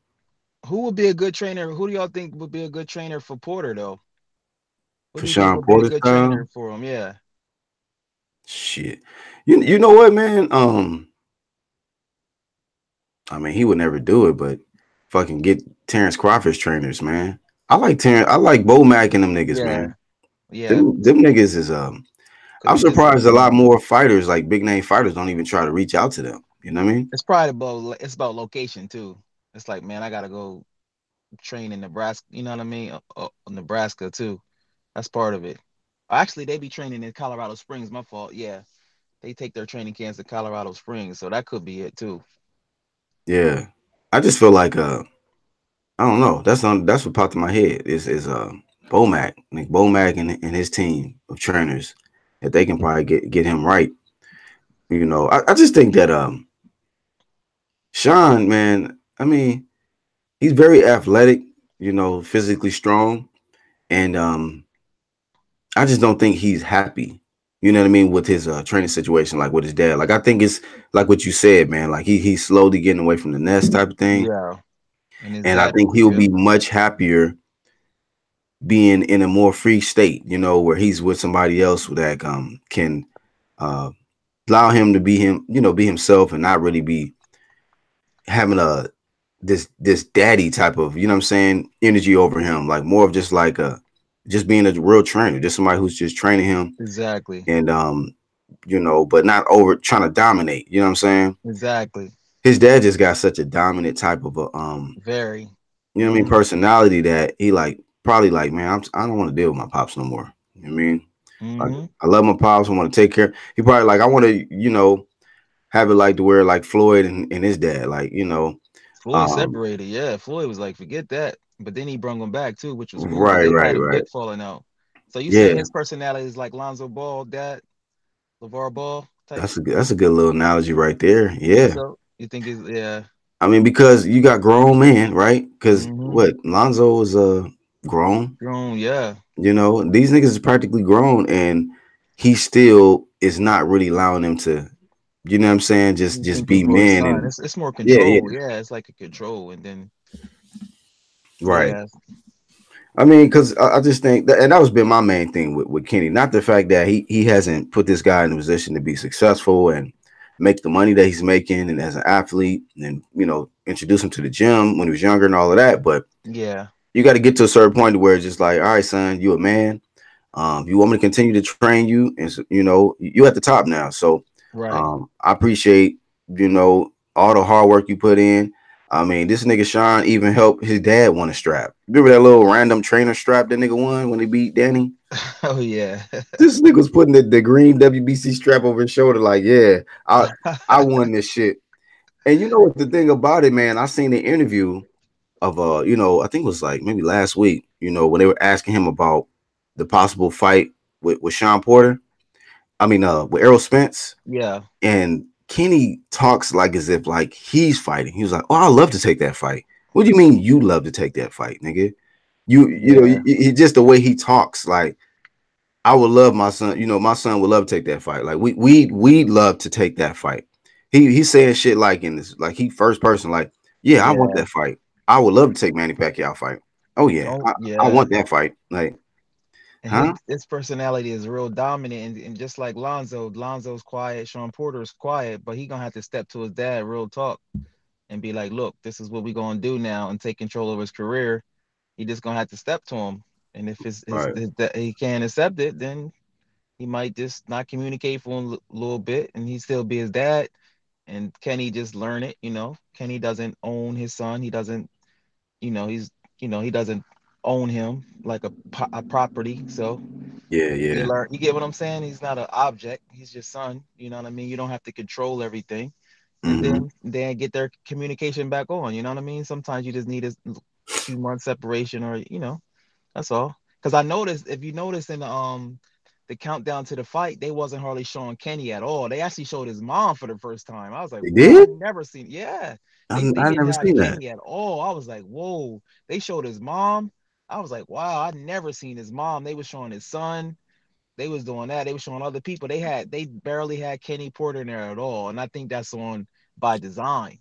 B: who would be a good trainer? Who do y'all think would be a good trainer for Porter though? Who
A: for
B: do you think
A: Sean
B: would be a
A: Porter's
B: good
A: side.
B: trainer for him? Yeah.
A: Shit, you know what, man? I mean, he would never do it, but fucking get Terrence Crawford's trainers, man. I like Terrence. I like Bo Mack and them niggas,
B: Yeah.
A: man.
B: Yeah.
A: Them niggas is
B: Because
A: I'm
B: he just
A: surprised a lot more fighters, like big name fighters, don't even try to reach out to them. You know what I mean?
B: it's probably about it's about location too. It's like, man, I gotta go train in Nebraska. You know what I mean? Nebraska too. That's part of it. Actually, they be training in Colorado Springs. My fault. Yeah, they take their training camps to Colorado Springs, so that could be it too.
A: Yeah. I just feel like I don't know. That's what popped in my head is Bomac, Nick Bomac and his team of trainers that they can probably get him right. I just think that Sean, man, I mean, he's very athletic, physically strong, and I just don't think he's happy. You know what I mean with his training situation, like with his dad. Like I think it's like what you said, man. Like he's slowly getting away from the nest type of thing,
B: Yeah, and his
A: and I
B: dad.
A: think he'll
B: Yep.
A: be much happier being in a more free state. Where he's with somebody else that can uh, allow him to be him, be himself, and not really be having a this daddy type of what I'm saying energy over him. Like more of just like a just being a real trainer, just somebody who's just training him
B: Exactly.
A: and but not over trying to dominate. You know what I'm saying?
B: Exactly.
A: His dad just got such a dominant type of a
B: Very.
A: you know what I mean, personality that he like probably like, man, I don't want to deal with my pops no more. You know what I mean? Like
B: Mm-hmm.
A: I love my pops, I want to take care. He probably like I want to, have it like to where like Floyd and his dad, like,
B: Floyd
A: um
B: separated. Yeah, Floyd was like, forget that. But then he brung him back too, which was cool. But
A: right,
B: they
A: right,
B: had a
A: right.
B: good falling out. So you saying
A: Yeah,
B: his personality is like Lonzo Ball, dad, LeVar Ball type?
A: that's a good little analogy right there.
B: You think
A: Yeah.
B: so? You think is yeah.
A: I mean, because you got grown men, right? Because
B: Mm-hmm.
A: what Lonzo is grown.
B: Grown, yeah.
A: These niggas is practically grown, and he still is not really allowing them to, you know what I'm saying,
B: He's
A: just
B: thinking
A: be
B: for his
A: men
B: son.
A: and
B: It's more
A: yeah, yeah,
B: control. Yeah, it's like a control. And then
A: right.
B: yeah,
A: I mean, because I just think that, and that was been my main thing with Kenny, not the fact that he hasn't put this guy in a position to be successful and make the money that he's making, and as an athlete, and introduce him to the gym when he was younger and all of that, but
B: yeah,
A: you got to get to a certain point where it's just like, all right, son, you a man. You want me to continue to train you, and you at the top now. So
B: right.
A: I appreciate all the hard work you put in. I mean, this nigga Sean even helped his dad won a strap. Remember that little random trainer strap that nigga won when he beat Danny?
B: Oh yeah.
A: This nigga was putting the green WBC strap over his shoulder, like, yeah, I won this shit. And you know what the thing about it, man? I seen the interview of I think it was like maybe last week, when they were asking him about the possible fight with Sean Porter. I mean, with Errol Spence,
B: Yeah,
A: and Kenny talks like as if like he's fighting. He was like, "Oh, I love to take that fight." What do you mean you love to take that fight, nigga?
B: yeah.
A: He just the way he talks, like I would love my son. My son would love to take that fight. Like we'd love to take that fight. He's saying shit like in this, like he first person, like, yeah, I want
B: Yeah.
A: that fight. I would love to take Manny Pacquiao fight. Oh yeah,
B: Oh
A: I
B: yeah.
A: want that fight. Like,
B: And
A: huh?
B: his personality is real dominant, and just like Lonzo's quiet, Sean Porter's quiet, but he gonna have to step to his dad, real talk, and be like, look, this is what we gonna do now, and take control of his career. He just gonna have to step to him, and if
A: Right.
B: he can't accept it, then he might just not communicate for a little bit, and he still be his dad. And Kenny just learn it, Kenny doesn't own his son. He doesn't, he's, he doesn't own him like a property. So
A: Yeah,
B: he
A: yeah,
B: learned. You get what I'm saying? He's not an object. He's your son. You know what I mean? You don't have to control everything.
C: and
A: Mm-hmm.
C: then get their communication back on. You know what I mean? Sometimes you just need a few months separation, or that's all. Because I noticed, if you notice in the countdown to the fight, they wasn't hardly showing Kenny at all. They actually showed his mom for the first time. I was like,
A: They
C: wow, I
A: did.
C: never seen. Yeah, they
A: I
C: didn't
A: never
C: have
A: seen that.
C: Kenny at all. I was like, whoa. They showed his mom. I was like, wow, I never seen his mom. They was showing his son. They was doing that. They was showing other people. They barely had Kenny Porter in there at all, and I think that's on by design.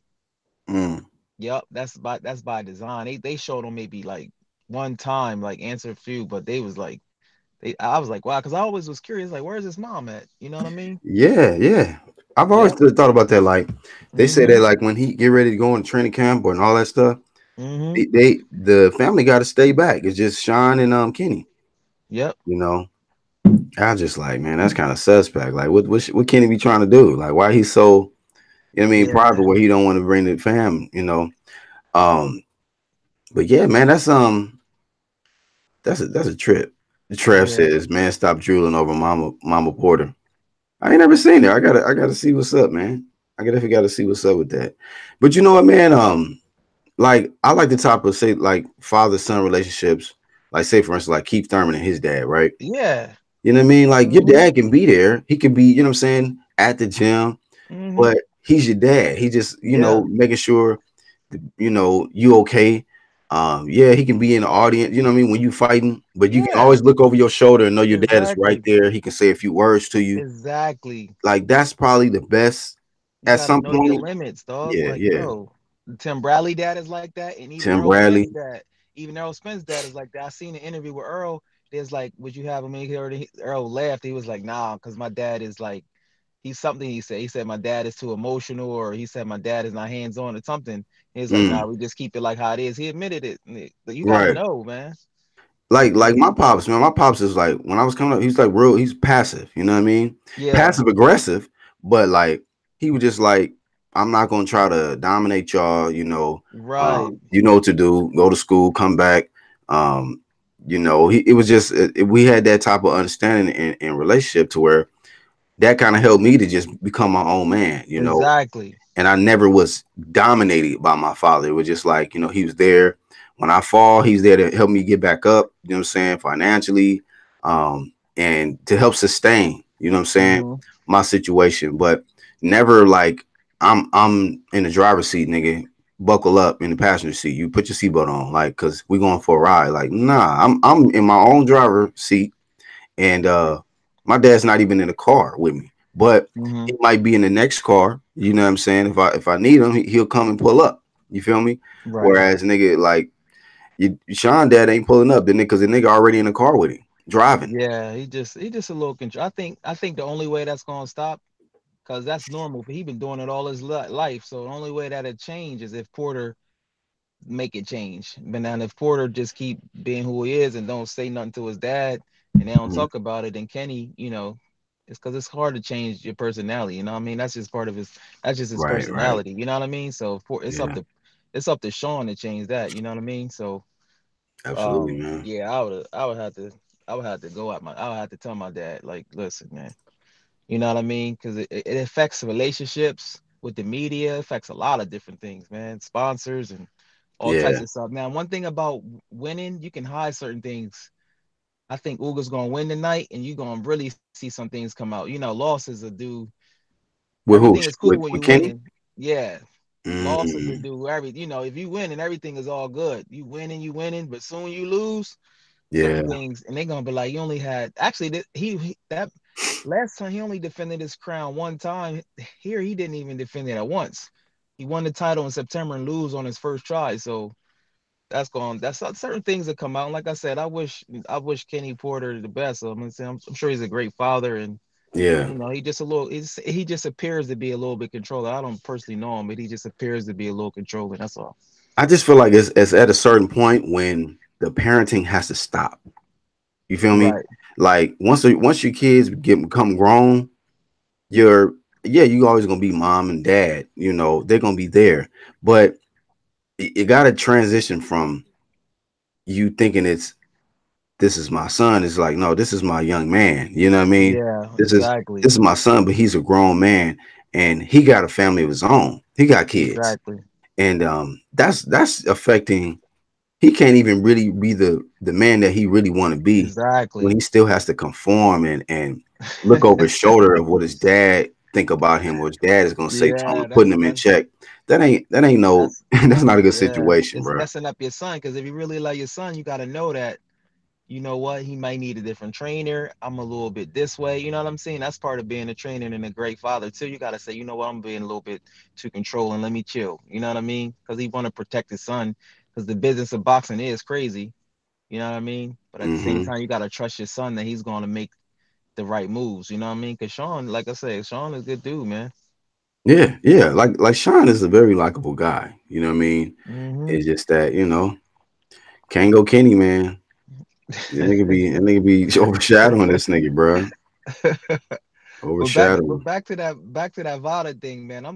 A: Mm.
C: Yep, that's by design. They showed him maybe like one time, like answer a few, but they was like I was like, wow, because I always was curious, like, where's his mom at? You know what I mean?
A: Yeah, yeah. I've always
C: Yep.
A: thought about that. Like they say
C: Mm-hmm.
A: that like when he get ready to go in training camp or and all that stuff,
C: Mm-hmm.
A: the family got to stay back. It's just Sean and Kenny.
C: Yep.
A: You know, I just like, man, that's kind of suspect. Like, what Kenny be trying to do? Like, why he's so, you know what I mean,
C: Yeah.
A: private where he don't want to bring the fam. Um, but yeah, man, that's a trip. The Trev
C: Yeah.
A: says, man, stop drooling over Mama Porter. I ain't never seen it. I gotta see what's up, man. I gotta see what's up with that. But you know what, man? Like I like the top of say like father son relationships. Like say for instance, like Keith Thurman and his dad, right?
C: Yeah.
A: You know what I mean? Like your
C: Mm-hmm.
A: dad can be there. He can be, you know what I'm saying, at the gym,
C: Mm-hmm.
A: but he's your dad. He just,
C: Yeah.
A: making sure, you okay. Yeah, he can be in the audience, you know what I mean, when you fighting, but you can
C: Yeah.
A: always look over your shoulder and know your dad is right
C: Exactly.
A: there. He can say a few words to you.
C: Exactly.
A: Like that's probably the best
C: You
A: at
C: got to
A: some
C: know your
A: point.
C: limits, dog.
A: Yeah,
C: Like,
A: yeah.
C: yo, Tim Bradley dad is like that, and even
A: Tim
C: Earl Spence
A: Bradley.
C: dad, is like that. I seen an interview with Earl. There's like, would you have him in here? Earl laughed. He was like, nah, because my dad is like, he's something. He said my dad is too emotional, or he said my dad is not hands on, or something. He was like, nah,
A: Mm,
C: we just keep it like how it is. He admitted it. But you got to
A: right.
C: know, man.
A: Like
C: Like,
A: my pops, man. My pops is like when I was coming up, he's like real. He's passive. You know what I mean?
C: yeah,
A: Passive aggressive, but like he was just like, I'm not gonna try to dominate y'all.
C: right.
A: You know what to do. Go to school, come back. Um, it was just we had that type of understanding in relationship to where that kind of helped me to just become my own man.
C: Exactly.
A: And I never was dominated by my father. It was just like, he was there when I fall, he's there to help me get back up, you know what I'm saying, financially, and to help sustain, you know what I'm saying,
C: Mm-hmm.
A: my situation. But never like I'm in the driver's seat, nigga. Buckle up in the passenger seat. You put your seatbelt on, like, cause we going for a ride. Like, nah, I'm in my own driver seat and my dad's not even in the car with me, but
C: Mm-hmm.
A: he might be in the next car. You know what I'm saying? If I need him, he'll come and pull up. You feel me?
C: Right.
A: Whereas nigga like Sean dad ain't pulling up, the nigga, because the nigga already in the car with him driving.
C: Yeah, he just a little control. I think the only way that's gonna stop, because that's normal. He been doing it all his life. So the only way that it change is if Porter make it change. But now if Porter just keep being who he is and don't say nothing to his dad, and they don't
A: Mhm.
C: talk about it, then Kenny, it's because it's hard to change your personality. You know what I mean? That's just his
A: Right, right,
C: personality. You know what I mean? So
A: yeah,
C: it's up to Sean to change that. You know what I mean? So
A: absolutely, man.
C: yeah, I would have to tell my dad, like, listen, man. You know what I mean? Because it affects relationships with the media, affects a lot of different things, man. Sponsors and all types
A: Yeah,
C: of stuff. Now, one thing about winning, you can hide certain things. I think Uga's gonna win tonight, and you're gonna really see some things come out. Losses are do
A: with who?
C: everything is cool
A: With,
C: when
A: with
C: you
A: Kenny?
C: winning. Yeah. Losses are
A: Mm,
C: do if you win and everything is all good. You winning, but soon you lose certain
A: yeah,
C: things, and they're gonna be like, you only had actually that last time he only defended his crown one time. Here he didn't even defend it at once. He won the title in September and lose on his first try. So that's certain things that come out. And like I said, I wish Kenny Porter the best. So I'm sure he's a great father, and
A: yeah.
C: he just a little he just appears to be a little bit controlling. I don't personally know him, but he just appears to be a little controlling. That's all.
A: I just feel like it's at a certain point when the parenting has to stop. You feel me?
C: Right.
A: Like once your kids become grown, you're yeah, you always gonna be mom and dad. They're gonna be there, but you got to transition from you thinking this is my son. It's like no, this is my young man. You know what I mean?
C: Yeah.
A: This is
C: Exactly.
A: this is my son, but he's a grown man, and he got a family of his own. He got kids,
C: Exactly.
A: and that's affecting. He can't even really be the man that he really want to be when
C: Exactly.
A: he still has to conform and look over his shoulder of what his dad think about him, or his dad is gonna say to him,
C: Yeah,
A: and putting him in check. That ain't no that's
C: that's
A: not a good
C: yeah.
A: situation,
C: It's
A: bro.
C: messing up your son because if you really love your son, you got to know that you know what he might need a different trainer. I'm a little bit this way. You know what I'm saying? That's part of being a trainer and a great father too. You got to say, you know what, I'm being a little bit too controlling. Let me chill. You know what I mean? Because he want to protect his son. Because the business of boxing is crazy. You know what I mean? But at the same
A: Hmm.
C: time, you got to trust your son that he's going to make the right moves. You know what I mean? Because Sean, like I said, Sean is a good dude, man.
A: Yeah, yeah. Like Sean is a very likable guy. You know what I mean?
C: Hmm.
A: It's just that, can't go Kenny, man. That nigga be overshadowing this nigga, bro.
C: But but
A: Overshadowing.
C: back to that VADA thing, man.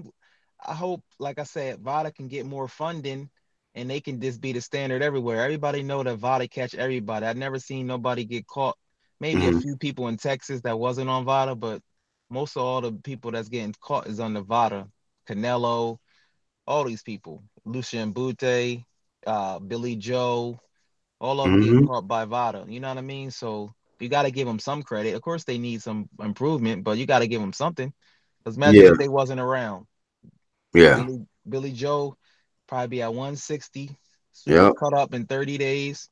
C: I hope, like I said, VADA can get more funding and they can just be the standard everywhere. Everybody know that VADA catch everybody. I've never seen nobody get caught. Maybe a
A: Hmm.
C: few people in Texas that wasn't on VADA, but most of all the people that's getting caught is on the VADA. Canelo, all these people. Lucien Butte, Billy Joe, all of them getting
A: Hmm.
C: caught by VADA. You know what I mean? So you got to give them some credit. Of course, they need some improvement, but you got to give them something. Because imagine
A: Yeah,
C: if they wasn't around.
A: yeah,
C: Billy Joe probably be at 160, super
A: yep,
C: cut up in 30 days,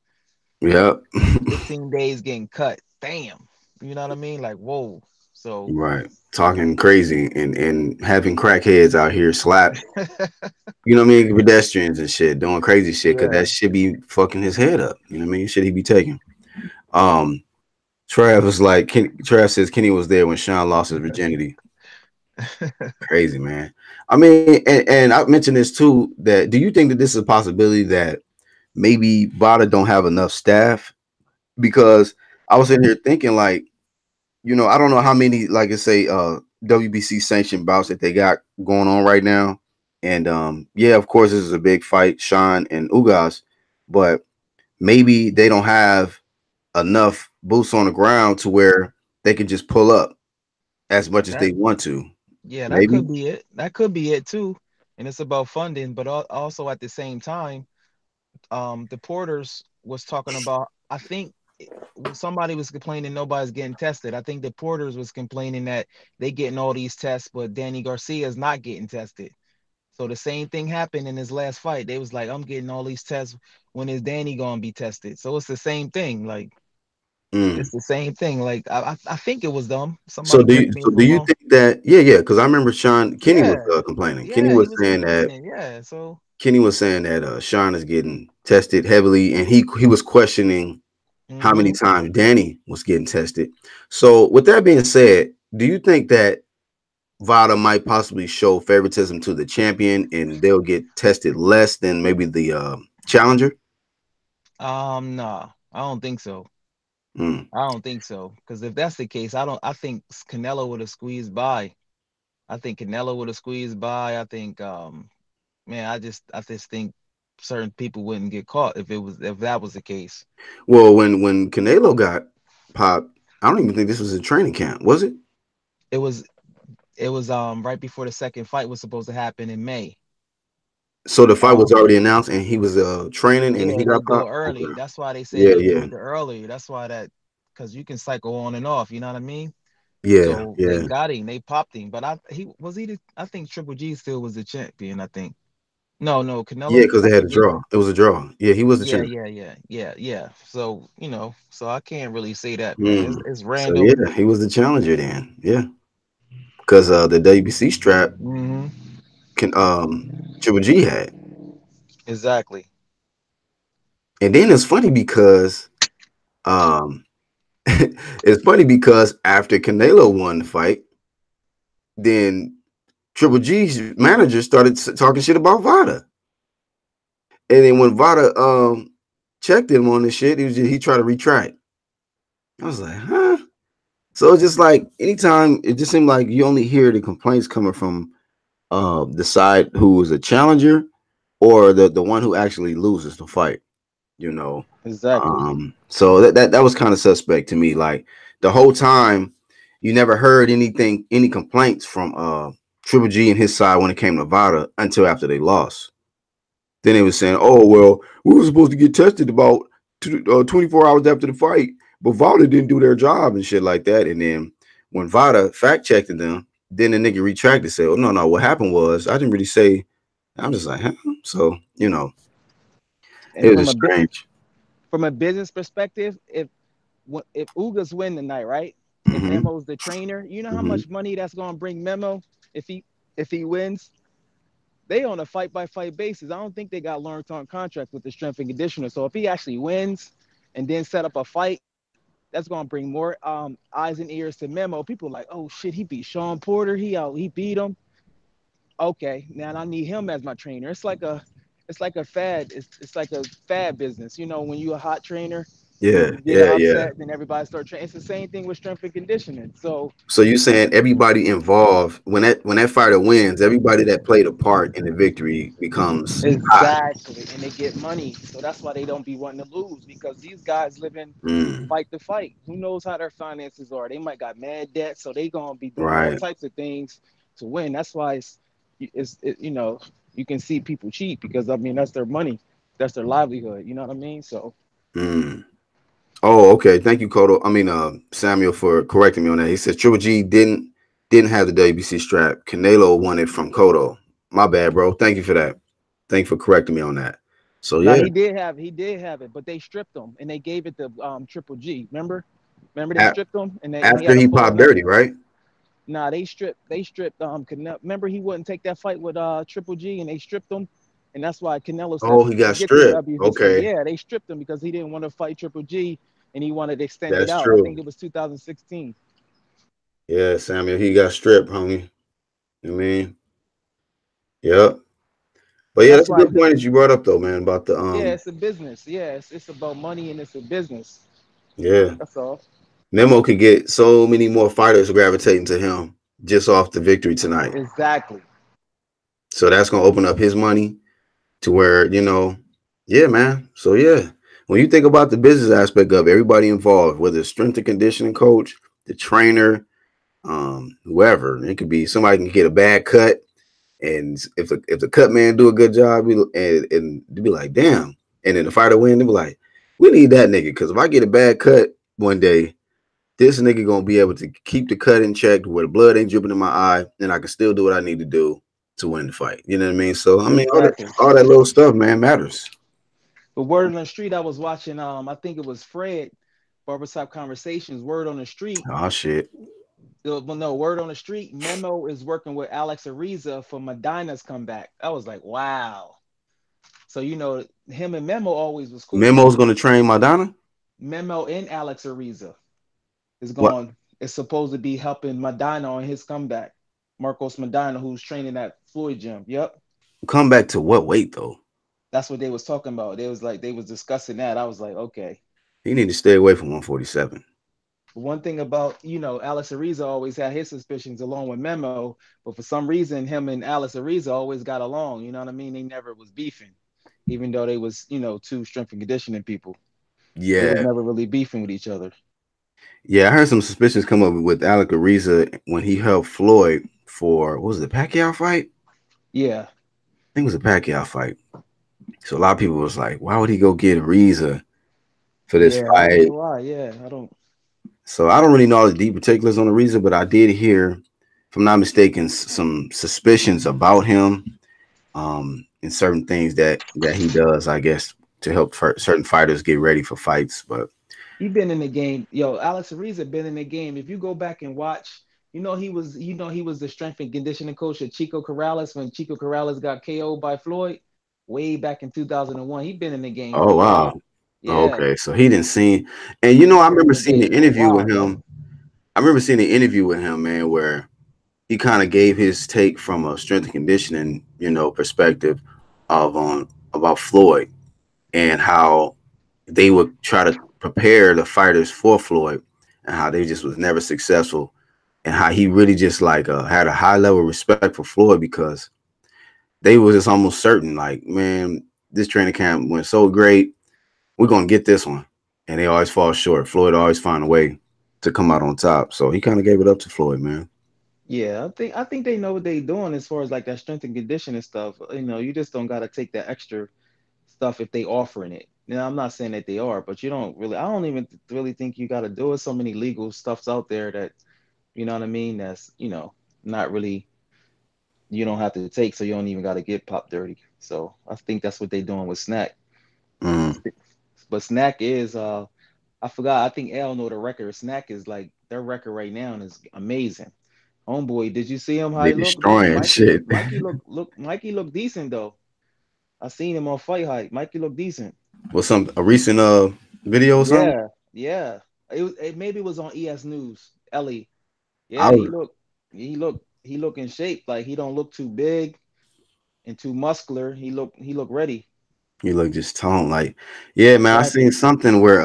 A: yep.
C: 15 days getting cut. Damn. You know what I mean? Like, whoa. So,
A: Right. Talking crazy and having crackheads out here slap, you know what I mean, pedestrians and shit, doing crazy shit, cause
C: yeah.
A: that should be fucking his head up. You know what I mean? Should he be taking? Um, Trav was like, Trav says Kenny was there when Sean lost his virginity. Crazy, man. I mean, and I mentioned this too. That do you think that this is a possibility that maybe VADA don't have enough staff? Because I was in here thinking, like, I don't know how many, like I say, WBC sanctioned bouts that they got going on right now. And yeah, of course, this is a big fight, Sean and Ugas, but maybe they don't have enough boots on the ground to where they can just pull up as much as
C: That
A: they want to.
C: yeah, that
A: Maybe.
C: could be it. That could be it too. And it's about funding, but also at the same time, the Porters was talking about. I think somebody was complaining nobody's getting tested. I think the Porters was complaining that they getting all these tests, but Danny Garcia is not getting tested. So the same thing happened in his last fight. They was like, I'm getting all these tests. When is Danny gonna be tested? So it's the same thing. Like
A: Mm.
C: it's the same thing. Like I think it was them.
A: So
C: Somebody
A: do
C: correct
A: you
C: me
A: so
C: if
A: do
C: I'm
A: you
C: wrong.
A: think that yeah, because I remember Kenny was
C: Yeah,
A: complaining. Kenny
C: yeah, he
A: was
C: was
A: saying that
C: complaining. Yeah, so
A: Sean is getting tested heavily, and he was questioning how many
C: hmm
A: times Danny was getting tested. So, with that being said, do you think that VADA might possibly show favoritism to the champion and they'll get tested less than maybe the challenger?
C: nah, I don't think so.
A: Mm.
C: I don't think so. Because if that's the case, I think Canelo would have squeezed by. I think Canelo would have squeezed by. I think man, I just think certain people wouldn't get caught if that was the case.
A: Well, when Canelo got popped, I don't even think this was a training camp, was it?
C: It was right before the second fight was supposed to happen in May.
A: So the fight was
C: Um
A: already announced, and he was training, and
C: yeah,
A: he
C: and they
A: got
C: do it
A: popped.
C: early.
A: Okay.
C: That's why they said
A: Yeah,
C: they do
A: yeah,
C: it early. That's why that because you can cycle on and off, you know what I mean?
A: yeah,
C: So they
A: yeah,
C: got him, they popped him. But I think Triple G still was the champion, I think. No,
A: yeah.
C: Canelo,
A: Because
C: I
A: they had a
C: forget.
A: draw. It was a draw. Yeah, he was the
C: Yeah,
A: champion.
C: yeah, yeah, yeah, yeah. So, so I can't really say that, man.
A: Mm.
C: It's
A: So
C: random.
A: yeah, he was the challenger then. Yeah, because the WBC strap
C: Hmm.
A: can Triple G had,
C: Exactly.
A: and then it's funny because um it's funny because after Canelo won the fight, then Triple G's manager started talking shit about VADA, and then when VADA checked him on the shit, he tried to retract. I was like, huh? So it's just like anytime it just seemed like you only hear the complaints coming from the side who is a challenger or the one who actually loses the fight, you know.
C: Exactly.
A: So that was kind of suspect to me. Like the whole time, you never heard any complaints from Triple G and his side when it came to VADA until after they lost. Then they was saying, "Oh well, we were supposed to get tested about 24 hours after the fight, but VADA didn't do their job and shit like that." And then when VADA fact checked them, then the nigga retracted, said, "Oh no, what happened was I didn't really say." I'm just like, huh? So it
B: And
A: was strange.
B: from a business perspective, if Ugas win tonight, right, and
A: Mm-hmm.
B: Memo's the trainer, you know how
A: Mm-hmm.
B: much money that's gonna bring Memo if he wins. They on a fight by fight basis. I don't think they got long term contract with the strength and conditioner. So if he actually wins and then set up a fight, that's gonna bring more eyes and ears to Memo. People are like, oh shit, he beat Sean Porter. He beat him. Okay, now I need him as my trainer. It's like a fad. It's like a fad business. You know, when you're a hot trainer,
A: Yeah,
B: you get
A: yeah, yeah.
B: upset, then everybody start training. It's the same thing with strength and conditioning. So
A: So you saying everybody involved when that fighter wins, everybody that played a part in the victory becomes hot.
B: exactly, and they get money. So that's why they don't be wanting to lose because these guys live in
A: Mm,
B: fight to fight. Who knows how their finances are? They might got mad debt, so they gonna be doing all
A: right.
B: types of things to win. That's why you know, you can see people cheat because I mean that's their money, that's their livelihood. You know what I mean? So
A: Mm. Oh, okay. Thank you, Kodo. I mean, Samuel, for correcting me on that. He says Triple G didn't have the WBC strap. Canelo won it from Kodo. My bad, bro. Thank you for that. Thank you for correcting me on that. So
B: now
A: yeah,
B: he did have it, but they stripped him and they gave it to Triple G. Remember they
A: a-
B: stripped him and he
A: after
B: had a
A: he
B: false
A: popped
B: neck.
A: dirty, right?
B: Nah, they stripped Canelo. Remember he wouldn't take that fight with Triple G and they stripped him, and that's why Canelo said
A: Oh, he got
B: forget the
A: stripped.
B: WBC.
A: Okay,
B: Yeah, they stripped him because he didn't want to fight Triple G and he wanted to extend it
A: that's
B: out. I
A: true.
B: think it was 2016.
A: Yeah, Samuel, he got stripped, homie. I mean, yep. But
B: And
A: yeah,
B: that's
A: that's a
B: why
A: good point that you brought up though, man, about the
B: yeah, it's a business. Yeah, it's about money and it's a business.
A: yeah.
B: That's all.
A: Memo could get so many more fighters gravitating to him just off the victory tonight.
B: Exactly.
A: So that's gonna open up his money to where, yeah, man. So yeah. When you think about the business aspect of everybody involved, whether it's strength and conditioning coach, the trainer, whoever, it could be somebody can get a bad cut. And if the cut man do a good job, and they be like, damn. And then the fighter win, they be like, we need that nigga. Because if I get a bad cut one day, this nigga gonna be able to keep the cut in check where the blood ain't dripping in my eye, and I can still do what I need to do to win the fight. You know what I mean? So I mean,
B: Exactly.
A: all that little stuff, man, matters.
B: But word on the street, I was watching. I think it was Fred Barbershop Conversations. Word on the street.
A: Oh shit.
B: Well, no, word on the street. Memo is working with Alex Ariza for Medina's comeback. I was like, wow. So you know, him and Memo always was cool.
A: Memo's gonna train Madonna.
B: Memo and Alex Ariza is
A: What?
B: going. Is supposed to be helping Medina on his comeback. Marcos Medina, who's training at Floyd Gym. Yep.
A: Come back to what weight though?
B: That's what they was talking about. They was like they was discussing that. I was like, okay.
A: He need to stay away from 147.
B: One thing about Alex Ariza always had his suspicions along with Memo, but for some reason him and Alex Ariza always got along. You know what I mean? They never was beefing, even though they was two strength and conditioning people. They was
A: Yeah,
B: never really beefing with each other.
A: yeah. I heard some suspicions come up with Alec Ariza when he helped Floyd for what was it, the Pacquiao fight?
B: Yeah,
A: I think it was a Pacquiao fight. So a lot of people was like, why would he go get Ariza for this
B: yeah. I don't
A: fight?
B: know why. Yeah, I don't.
A: So I don't really know all the deep particulars on the reason, but I did hear, if I'm not mistaken, some suspicions about him, and certain things that he does, I guess, to help certain fighters get ready for fights. But
B: He been in the game. Yo, Alex Ariza been in the game. If you go back and watch, he was the strength and conditioning coach of Chico Corrales when Chico Corrales got KO'd by Floyd way back in 2001. He been in the game for
A: oh
B: a
A: wow,
B: while. Yeah,
A: okay, so he didn't see, and
B: he's
A: I
B: been in
A: remember
B: the
A: seeing
B: game
A: the
B: for a
A: interview
B: while,
A: with
B: bro.
A: him. I remember seeing the interview with him, man, where he kind of gave his take from a strength and conditioning, perspective of on about Floyd and how they would try to prepare the fighters for Floyd and how they just was never successful and how he really just like had a high level of respect for Floyd because they was just almost certain like, man, this training camp went so great, we're gonna get this one, and they always fall short. Floyd always find a way to come out on top, so he kind of gave it up to Floyd, man.
B: Yeah, I think they know what they doing as far as like that strength and conditioning stuff. You just don't got to take that extra stuff if they offering it. I'm not saying that they are, but you don't really. I don't even really think you got to do it. So many legal stuffs out there that you know what I mean. That's not really you don't have to take, so you don't even got to get pop dirty. So I think that's what they doing with Snack.
A: Mm.
B: But Snack is I forgot. I think L know the record. Snack is like their record right now and is amazing. Homeboy, did you see him? How
A: They
B: he look? They
A: destroying shit.
B: Mikey look decent though. I seen him on Fight Hype. Mikey look decent.
A: Was some a recent video or something?
B: Yeah, yeah. Maybe it was on ES News. Ellie.
A: I
B: Yeah,
A: was
B: he look in shape. Like he don't look too big and too muscular. He look ready.
A: You look just toned like, yeah, man. I seen
B: Exactly.
A: something where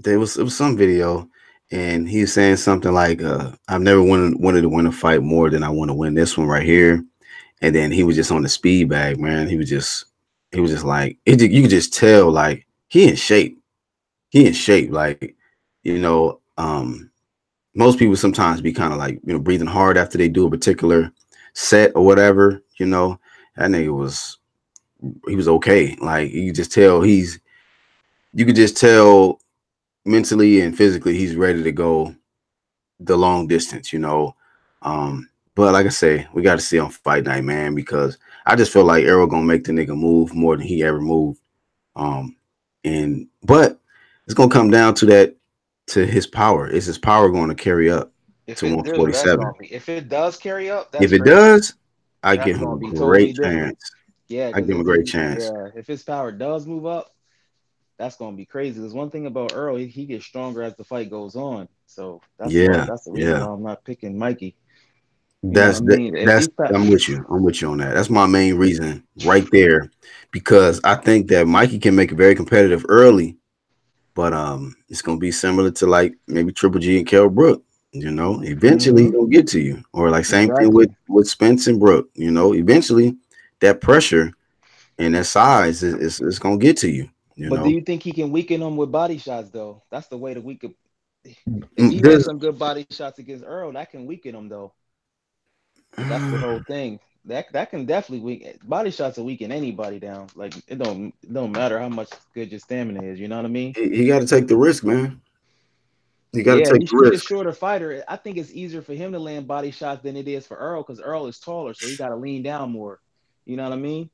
A: it was some video, and he was saying something like, I've never wanted to win a fight more than I want to win this one right here. And then he was just on the speed bag, man. He was just like you could just tell like he in shape. He in shape. Like, you know, most people sometimes be kind of like, breathing hard after they do a particular set or whatever, That nigga was he was okay. Like you could just tell mentally and physically he's ready to go the long distance. But like I say, we got to see on fight night, man, because I just feel like Arrow gonna make the nigga move more than he ever moved. Um, but it's gonna come down to his power. Is his power going to carry up
B: If
A: to
B: it do, that's
A: 147?
B: gonna be. If it does carry up, that's
A: If it
B: crazy.
A: does, I
B: That's
A: give him
B: gonna
A: a
B: be totally
A: great
B: different.
A: chance.
B: Yeah,
A: I
B: because
A: give him a
B: if
A: great chance.
B: if his power does move up, that's gonna be crazy. There's one thing about Earl, he gets stronger as the fight goes on. So
A: Yeah,
B: that's the reason
A: yeah.
B: why I'm not picking Mikey. You know what
A: That's
B: I
A: that,
B: mean? If
A: that's
B: he's not,
A: I'm with you. I'm with you on that. That's my main reason right there, because I think that Mikey can make it very competitive early, but it's gonna be similar to like maybe Triple G and Kell Brook. Eventually
B: hmm
A: he'll get to you, or like same thing with
B: exactly.
A: Spence and Brook. Eventually that pressure and that size is gonna get to you. You
B: But do
A: know,
B: you think he can weaken him with body shots though? That's the way that we could. If he lands
A: There's
B: some good body shots against Earl, that can weaken him though. Because that's the whole thing. That can definitely weaken body shots will weaken anybody down. Like it don't matter how much good your stamina is. You know what I mean?
A: he got to take the risk, man. He got to
B: Yeah,
A: take the
B: he's a
A: risk.
B: shorter fighter. I think it's easier for him to land body shots than it is for Earl because Earl is taller, so he got to lean down more. You know what I mean?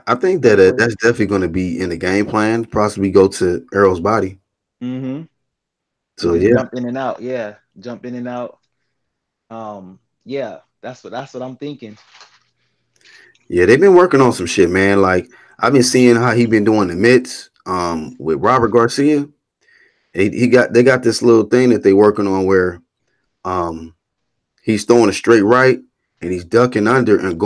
A: I think that
B: So for
A: that's definitely going to be in the game plan. Possibly go to Errol's body.
B: hmm and
A: So
B: just
A: yeah,
B: jump in and out. Yeah, jump in and out. Yeah, that's what I'm thinking.
A: yeah, they've been working on some shit, man. Like I've been seeing how he been doing the mitts with Robert Garcia. They got this little thing that they working on where um he's throwing a straight right and he's ducking under and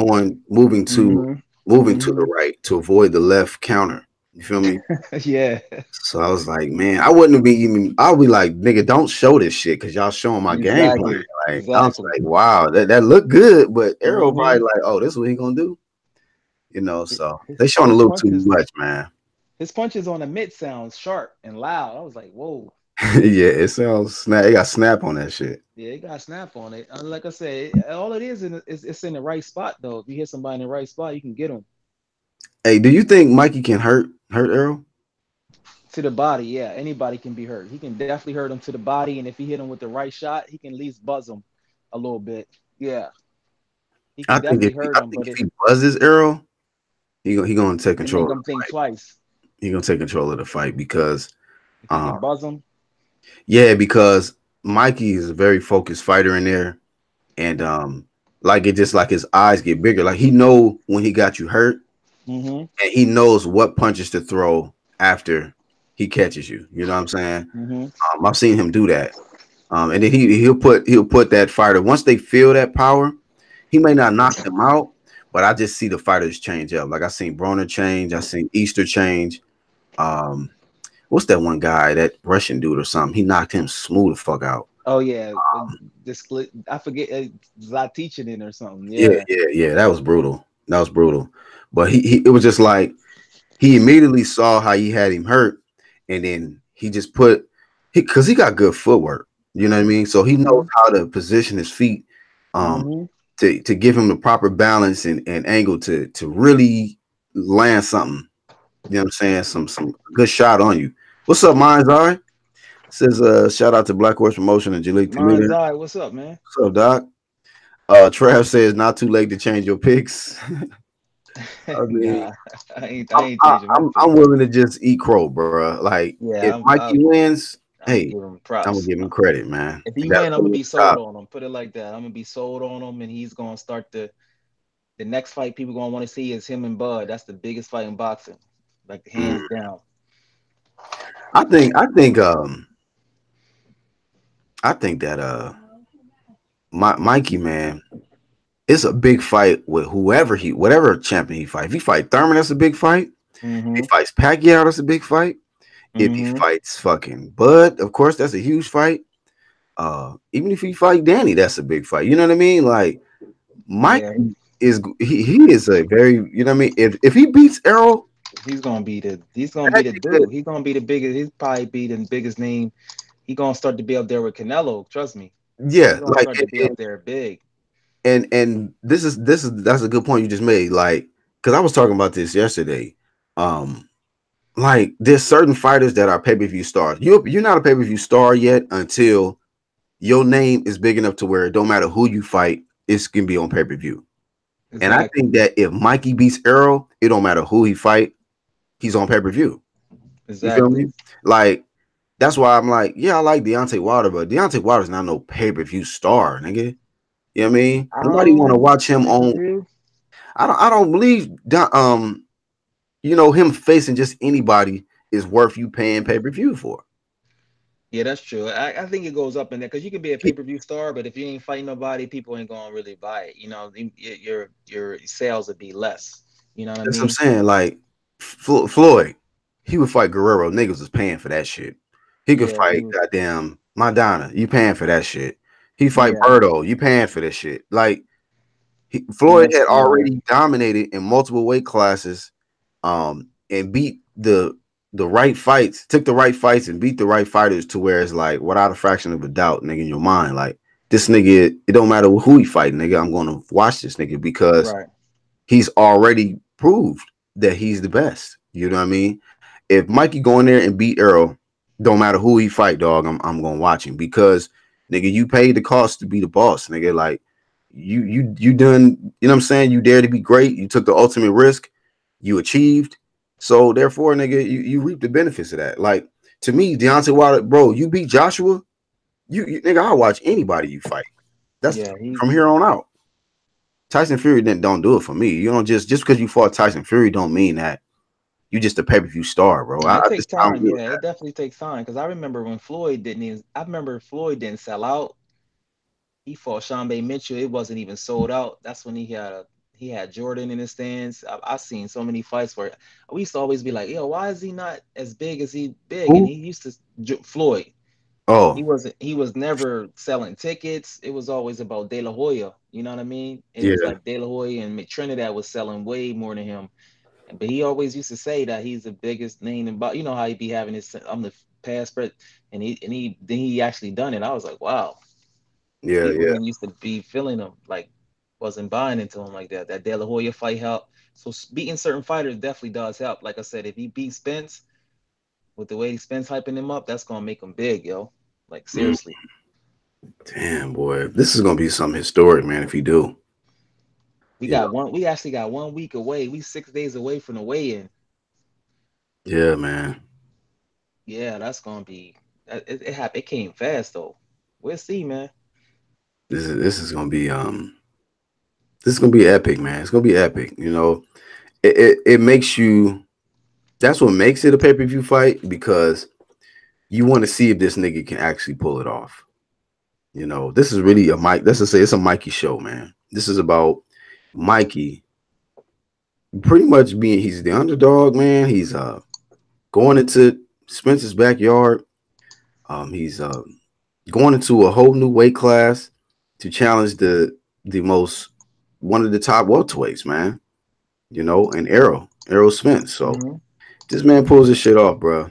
B: hmm
A: moving to
B: hmm
A: the right to avoid the left counter. You feel me?
B: yeah,
A: So I was like, man, I wouldn't be even. I'll be like, nigga, don't show this shit because y'all showing my game plan.
B: exactly,
A: Like I was
B: exactly.
A: like, wow, that looked good, but Arrow
B: hmm
A: probably like, oh, this is what he gonna do. So they showing a
B: His
A: little too
B: punches,
A: much, man.
B: his punches on the mitt sound sharp and loud. I was like, whoa.
A: Yeah, it sounds snap. It got snap on that shit.
B: Yeah, it got snap on it. Like I said, all it is it's in the right spot though. If you hit somebody in the right spot, you can get them
A: Hey, do you think Mikey can hurt Arrow?
B: to the body. Yeah, anybody can be hurt. He can definitely hurt him to the body, and if he hit him with the right shot, he can at least buzz him a little bit. Yeah, he can definitely hurt him, but
A: If
B: it
A: he buzzes Arrow, he gonna take
B: it
A: control
B: make
A: of
B: him
A: the
B: think
A: fight.
B: twice.
A: He gonna take control of the fight because
B: If he
A: um
B: can buzz him,
A: yeah, because Mikey is a very focused fighter in there. And like it just like his eyes get bigger. Like he know when he got you hurt,
B: mm-hmm,
A: and he knows what punches to throw after he catches you. You know what I'm saying?
B: mm-hmm.
A: I've seen him do that. And then he'll put that fighter once they feel that power. He may not knock them out, but I just see the fighters change up. Like I seen Broner change, I seen Easter change. Um, what's that one guy, that Russian dude or something? He knocked him smooth the fuck out.
B: Oh yeah, the split. I forget Zot teaching it or something.
A: Yeah,
B: Yeah.
A: yeah, yeah. That was brutal. That was brutal. But he it was just like he immediately saw how he had him hurt, and then he just put he because he got good footwork. You know what I mean? So he knows
B: Mm-hmm.
A: how to position his feet um,
B: Mm-hmm.
A: to give him the proper balance and angle to really land something. You know what I'm saying? Some good shot on you. What's up, Mind's Eye? Says shout out to Black Horse Promotion and Jaleel
B: Mine's
A: Comedian.
B: eye. What's up, man?
A: What's up, Doc? Trav says not too late to change your picks. I mean,
B: Nah, I ain't changing my
A: I'm
B: pick.
A: willing to just eat crow, bro. Like if
B: Yeah,
A: Mikey wins,
B: I'm gonna
A: hey,
B: give him
A: I'm gonna
B: props.
A: give him credit, man.
B: If he
A: That's
B: win, I'm
A: put
B: gonna
A: me
B: be
A: at the
B: sold
A: top.
B: on him. Put it like that. I'm gonna be sold on him, and he's gonna start the next fight people gonna want to see is him and Bud. That's the biggest fight in boxing, like
A: Mm.
B: hands down.
A: I think that Mikey, man, it's a big fight with whatever champion he fight. If he fight Thurman, that's a big fight. If he
B: Mm-hmm.
A: fights Pacquiao, that's a big fight. If he
B: Mm-hmm.
A: fights fucking Bud, of course, that's a huge fight. Even if he fight Danny, that's a big fight. You know what I mean? Like
B: Yeah,
A: Mikey he is a very, you know what I mean? If he beats Errol,
B: he's gonna be
A: that
B: the
A: nigga,
B: dude. He's gonna be the biggest. He's probably be the biggest name. He gonna start to be up there with Canelo. Trust me. He
A: yeah,
B: gonna
A: like
B: start to be up there big.
A: and this is that's a good point you just made. Like, because I was talking about this yesterday. Like there's certain fighters that are pay-per-view stars. You're not a pay-per-view star yet until your name is big enough to where it don't matter who you fight, it's gonna be on pay-per-view. And I
B: Exactly.
A: think that if Mikey beats Errol, it don't matter who he fight, he's on pay-per-view. You feel
B: Exactly.
A: me? Like that's why I'm like, yeah, I like Deontay Wilder, but Deontay Wilder's not no pay-per-view star, nigga. You know what I mean? Nobody want to watch him
B: Pay per
A: on.
B: view.
A: I don't believe him facing just anybody is worth you paying pay-per-view for.
B: Yeah, that's true. I think it goes up in there because you can be a pay per view star, but if you ain't fighting nobody, people ain't gonna really buy it. You know, your sales would be less. You know what I
A: That's what I'm
B: mean?
A: saying. Like Floyd, he would fight Guerrero. Niggas was paying for that shit. He could
B: Yeah,
A: fight goddamn Madonna. You paying for that shit. He fight
B: yeah,
A: Birdo. You paying for this shit. Like
B: and
A: Floyd
B: that's
A: had already dominated in multiple weight classes, and beat the right fights, took the right fights and beat the right fighters to where it's like without a fraction of a doubt, nigga, in your mind, like this nigga, it don't matter who he fighting, nigga. I'm gonna watch this nigga because
B: right.
A: he's already proved that he's the best. You know what I mean? If Mikey go in there and beat Earl, don't matter who he fight, dog. I'm gonna watch him because nigga, you paid the cost to be the boss, nigga. Like you done, you know what I'm saying? You dare to be great. You took the ultimate risk. You achieved. So therefore, nigga, you reap the benefits of that. Like to me, Deontay Wilder, bro, you beat Joshua. You nigga, I'll watch anybody you fight. That's
B: Yeah,
A: from here on out. Tyson Fury didn't don't do it for me. You don't just because you fought Tyson Fury don't mean that you just a pay-per-view star, bro.
B: it takes
A: I don't
B: time.
A: agree with
B: Yeah, it definitely takes time because I remember when Floyd didn't even. I remember Floyd didn't sell out. He fought Sean Bay Mitchell. It wasn't even sold out. That's when he had Jordan in his stands. I've seen so many fights where we used to always be like, yo, why is he not as big as he
A: that.
B: big? And
A: Who?
B: he used to Floyd.
A: Oh,
B: He was never selling tickets. It was always about De La Hoya. You know what I mean? It was
A: yeah,
B: like De La Hoya and Trinidad was selling way more than him. But he always used to say that he's the biggest name in you know how he be having his I'm the past spread and he actually done it. I was like, wow.
A: yeah,
B: People
A: yeah.
B: didn't used to be feeling him like wasn't buying into him like that. That De La Hoya fight helped. So beating certain fighters definitely does help. Like I said, if he beats Spence with the way Spence hyping him up, that's gonna make him big, yo. Like
A: Mm,
B: seriously.
A: damn, boy, this is gonna be something historic, man. If you do, you know,
B: We actually got 1 week away. We 6 days away from the weigh-in.
A: yeah, man.
B: Yeah, that's gonna be it came fast though. We'll see, man.
A: This is gonna be this is gonna be epic, man. It's gonna be epic. You know, it makes you. That's what makes it a pay-per-view fight because you want to see if this nigga can actually pull it off. You know, this is really a Mike. Let's just say it's a Mikey show, man. This is about Mikey pretty much being he's the underdog, man. He's going into Spencer's backyard. He's going into a whole new weight class to challenge the most one of the top welterweights, man. You know, and Errol Spence. So
B: Hmm.
A: this man pulls this shit off, bro.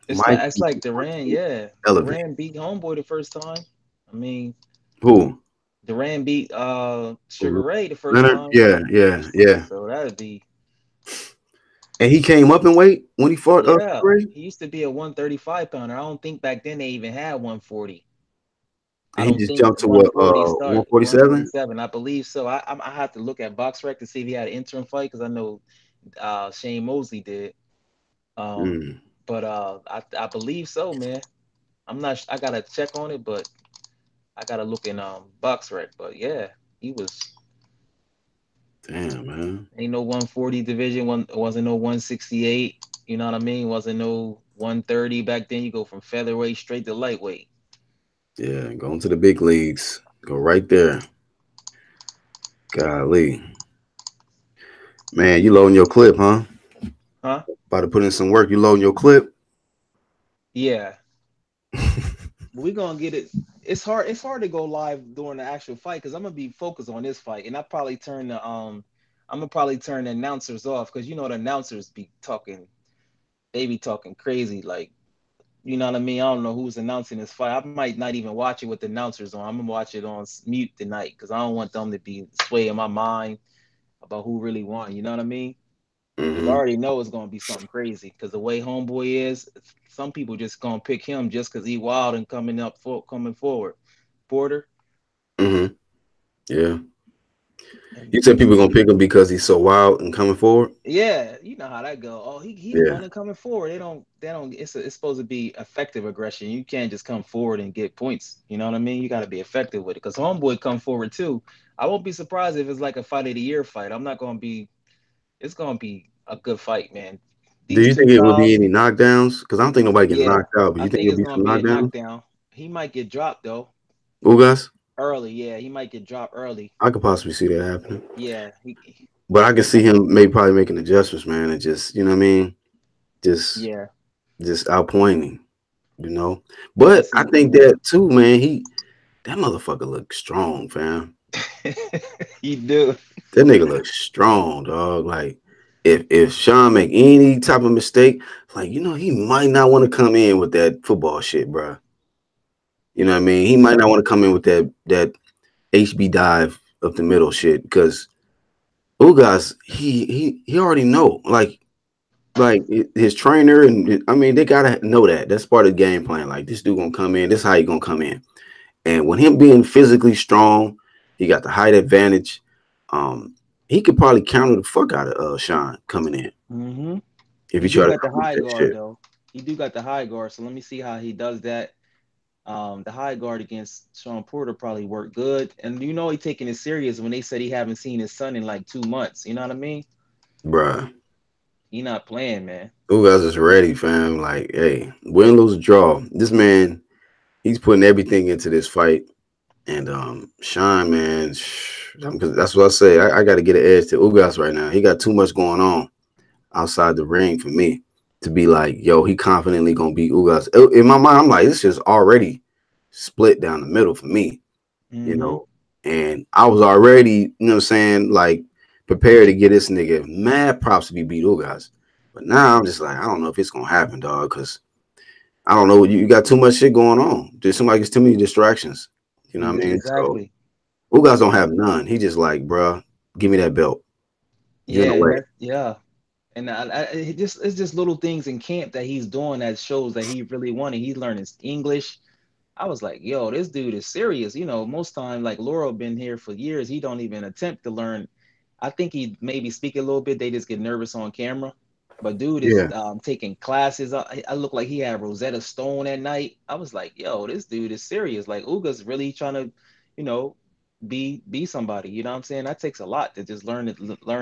A: Mikey,
B: It's like Duran,
A: Mikey
B: yeah.
A: elevate.
B: Duran beat Homeboy the first time. I mean,
A: Who?
C: Duran beat Sugar Ray the first
A: Leonard,
C: time.
A: yeah, yeah, yeah.
C: So that'd be
A: And he came up in weight when he fought
C: yeah.
A: Ray,
C: He used to be a 135 pounder. I don't think back then they even had 140. I
A: and he
C: don't
A: just
C: think
A: jumped to what
C: 140 start
A: 147.
C: 147. I believe so. I have to look at BoxRec to see if he had an interim fight because I know Shane Mosley did. Um,
A: Mm,
C: but I believe so, man. I'm not. I gotta check on it, but I gotta look in BoxRec. But yeah, he was
A: damn, man.
C: ain't no 140 division. One wasn't no 168. You know what I mean? Wasn't no 130 back then. You go from featherweight straight to lightweight.
A: Yeah, going to the big leagues. Go right there. Golly, man, you loading your clip, huh?
C: Huh?
A: About to put in some work. You loading your clip.
C: Yeah. We gonna get it. It's hard. It's hard to go live during the actual fight because I'm gonna be focused on this fight, and I'm gonna probably turn the announcers off because you know the announcers be talking. They be talking crazy, like you know what I mean. I don't know who's announcing this fight. I might not even watch it with the announcers on. I'm gonna watch it on mute tonight because I don't want them to be swaying my mind about who really won. You know what I mean? Because I
A: Mm-hmm.
C: already know it's gonna be something crazy. Because the way Homeboy is, some people just gonna pick him just because he wild and coming forward. Porter,
A: Mm-hmm. Yeah.
C: and
A: You said
C: you
A: people gonna
C: see,
A: pick him because he's so wild and coming forward.
C: yeah, you know how that go. Oh, he the one
A: Yeah,
C: that coming forward. They don't. It's supposed to be effective aggression. You can't just come forward and get points. You know what I mean? You got to be effective with it. Because Homeboy come forward too. I won't be surprised if it's like a fight of the year fight. I'm not gonna be. It's gonna be a good fight, man.
A: do
C: These
A: you
C: two
A: think it would be
C: styles.
A: any knockdowns? Because I don't think nobody get
C: Yeah,
A: knocked out, but
C: I
A: you think
C: think
A: it'll
C: it's
A: be
C: gonna
A: some
C: be a
A: knockdowns?
C: knockdown. He might get dropped though
A: Ugas?
C: early. Yeah, he might get dropped early.
A: I could possibly see that happening.
C: Yeah,
A: But I could see him maybe probably making adjustments, man, and just you know what I mean, just
C: yeah.
A: just outpointing, you know.
C: I could
A: But I
C: see.
A: think
C: Yeah,
A: that too, man. That motherfucker look strong, fam.
C: he do.
A: That nigga look strong, dog. Like if Sean make any type of mistake, like he might not want to come in with that football shit, bro. You know what I mean? He might
C: Yeah.
A: not want to come in with that HB dive up the middle shit because Ugas he already know his trainer and I mean they gotta know that that's part of the game plan. Like this dude gonna come in, this is how he gonna come in. And with him being physically strong, he got the height advantage. Um, he could probably counter the fuck out of Sean coming in
C: Hmm.
A: if
C: He
A: he
C: do
A: try to
C: got the
A: come with
C: high
A: that
C: guard
A: shit,
C: though. He do got the high guard. So let me see how he does that. The high guard against Sean Porter probably worked good. And you know he taking it serious when they said he haven't seen his son in like 2 months. You know what I mean?
A: bruh.
C: He not playing, man.
A: Ugas is ready, fam. Like, hey, win, lose, draw. This man, he's putting everything into this fight. And Sean, man, that's what I say. I got to get an edge to Ugas right now. He got too much going on outside the ring for me to be like, yo, he confidently gonna beat Ugas. In my mind, I'm like, this is already split down the middle for me, you
C: Hmm.
A: know. And I was already, you know what I'm saying, like prepared to get this nigga mad props to be beat Ugas. But now I'm just like, I don't know if it's gonna happen, dog, because I don't know. You got too much shit going on. There's seems like it's too many distractions. You know what I mean? So
C: Exactly.
A: Ugas don't have none. He just like, bruh, give me that belt. You in
C: Yeah,
A: the
C: and
A: way.
C: that yeah. And it's just little things in camp that he's doing that shows that he really wanted. He's learning English. I was like, yo, this dude is serious. You know, most time like Laurel been here for years. He don't even attempt to learn. I think he maybe speak a little bit. They just get nervous on camera. But dude is
A: Yeah.
C: taking classes. I look like he had Rosetta Stone at night. I was like, yo, this dude is serious. Like Uga's really trying to, you know, be somebody. You know what I'm saying? That takes a lot to just learn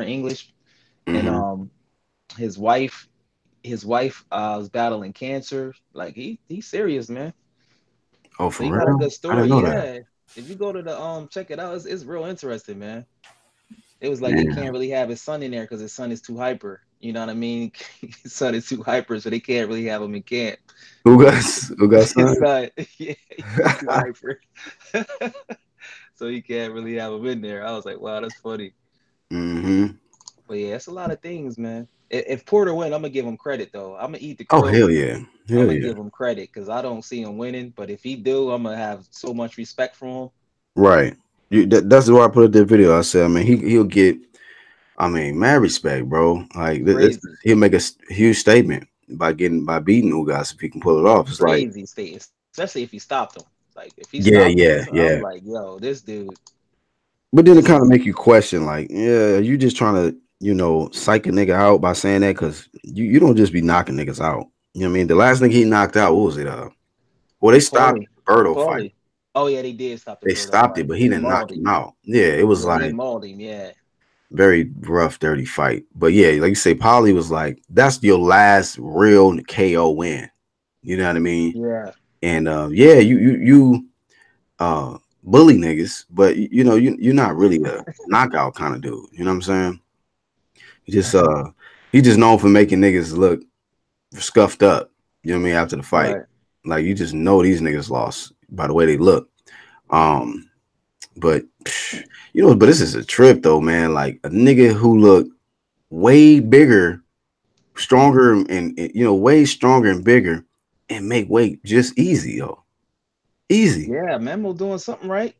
C: English. And
A: Hmm.
C: his wife was battling cancer. Like he's serious, man.
A: Oh,
C: So
A: for
C: he got a
A: real?
C: good
A: I didn't
C: story.
A: know that.
C: Yeah. If you go to the check it out, it's real interesting, man. It was like they
A: Man.
C: can't really have his son in there because his son is too hyper. You know what I mean? His son is too hyper, so they can't really have him in camp.
A: Ugas
C: His
A: son?
C: son, yeah, he's too hyper. So he can't really have him in there. I was like, wow, that's funny.
A: Hmm.
C: But yeah, it's a lot of things, man. If Porter win, I'm gonna give him credit though. I'm gonna eat the
A: Oh,
C: crow.
A: hell yeah.
C: I'm
A: Hell
C: gonna
A: yeah.
C: give him credit because I don't see him winning. But if he do, I'm gonna have so much respect for him.
A: Right. That's why I put up that video. I said, I mean, he'll get, I mean, mad respect, bro. Like
C: Crazy,
A: he'll make a huge statement by beating Ugas if he can pull it off. It's like,
C: crazy state, especially if he stopped him. Like if he stopped
A: yeah,
C: him,
A: yeah,
C: I'm
A: yeah.
C: like, yo, this dude,
A: But then it
C: this
A: kind of
C: is
A: make you question, like, yeah, you just trying to, psych a nigga out by saying that because you don't just be knocking niggas out. You know what I mean? The last thing he knocked out, what was it? Well, they stopped
C: Paulie,
A: the Birdo fight.
C: Paulie. Oh yeah, they did stop the
A: They
C: Birdo
A: stopped it,
C: fight.
A: but he
C: He
A: didn't knock
C: mauled
A: him
C: him.
A: out. Yeah, it was
C: Yeah, he
A: like
C: mauled him. Yeah,
A: very rough, dirty fight. But yeah, like you say, Polly was like, that's your last real KO win. You know what I mean?
C: yeah.
A: And yeah, you bully niggas, but you're not really a knockout kind of dude. You know what I'm saying? He just he just known for making niggas look scuffed up. You know what I mean? After the fight,
C: Right.
A: like you just know these niggas lost by the way they look. Um, but but this is a trip though, man. Like a nigga who looked way bigger, stronger, and way stronger and bigger, and make weight just easy, yo, easy.
C: Yeah, Memo doing something right.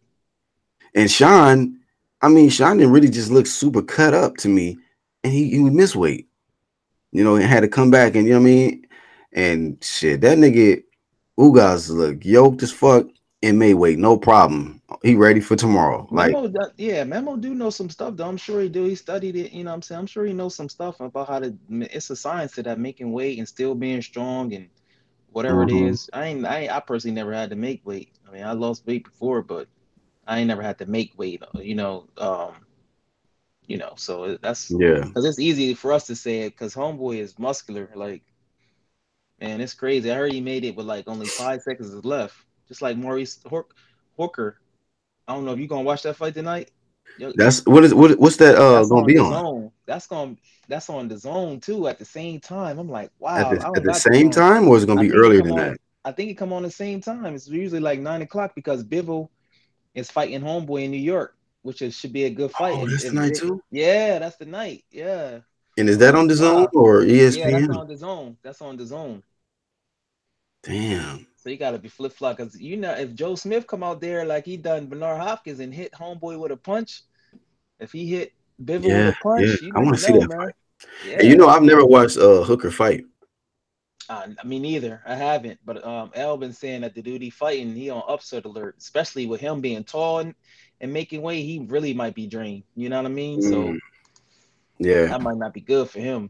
A: And Sean, I mean, Sean didn't really just look super cut up to me, and he missed weight, and had to come back, and you know what I mean. And shit, that nigga Ugas look yoked as fuck and made weight, no problem. He ready for tomorrow. Like,
C: Yeah, Memo do know some stuff though. I'm sure he do. He studied it. You know what I'm saying? I'm sure he knows some stuff about how to. It's a science to that, making weight and still being strong and whatever it
A: mhm.
C: is. I personally never had to make weight. I mean, I lost weight before, but I ain't never had to make weight. So that's
A: Yeah,
C: because it's easy for us to say it because homeboy is muscular. Like, man, it's crazy. I heard he made it with like only 5 seconds left, just like Hooker. I don't know if you gonna watch that fight tonight. Yo,
A: what's that
C: that's
A: gonna
C: on
A: be
C: the
A: on
C: zone. That's on the zone too at the same time. I'm like,
A: at
C: wow,
A: the
C: I
A: at
C: don't
A: the
C: got the
A: same
C: zone.
A: time, or is it gonna
C: I
A: be
C: think it
A: earlier
C: come
A: than
C: on.
A: that?
C: I think it come on the same time. It's usually like 9 o'clock because Bivol is fighting Homeboy in New York, which should be a good fight.
A: Oh, that's
C: If
A: tonight
C: Vic,
A: too.
C: yeah, that's the night. Yeah.
A: And is
C: So I'm
A: that
C: like,
A: on the zone
C: wow.
A: or
C: Yeah, that's
A: ESPN?
C: on the zone. That's on the zone.
A: Damn.
C: So you gotta be flip flop because if Joe Smith come out there like he done Bernard Hopkins and hit Homeboy with a punch, if he hit Bivol with
A: Yeah,
C: a
A: yeah.
C: punch, you
A: I want
C: never
A: to see
C: know,
A: that
C: man.
A: fight. And
C: Yeah.
A: I've never watched Hooker fight.
C: Me neither. I haven't. But El been saying that the dude he fighting, he on upset alert, especially with him being tall and making weight. He really might be drained. You know what I mean?
A: Mm,
C: So
A: yeah,
C: that might not be good for him.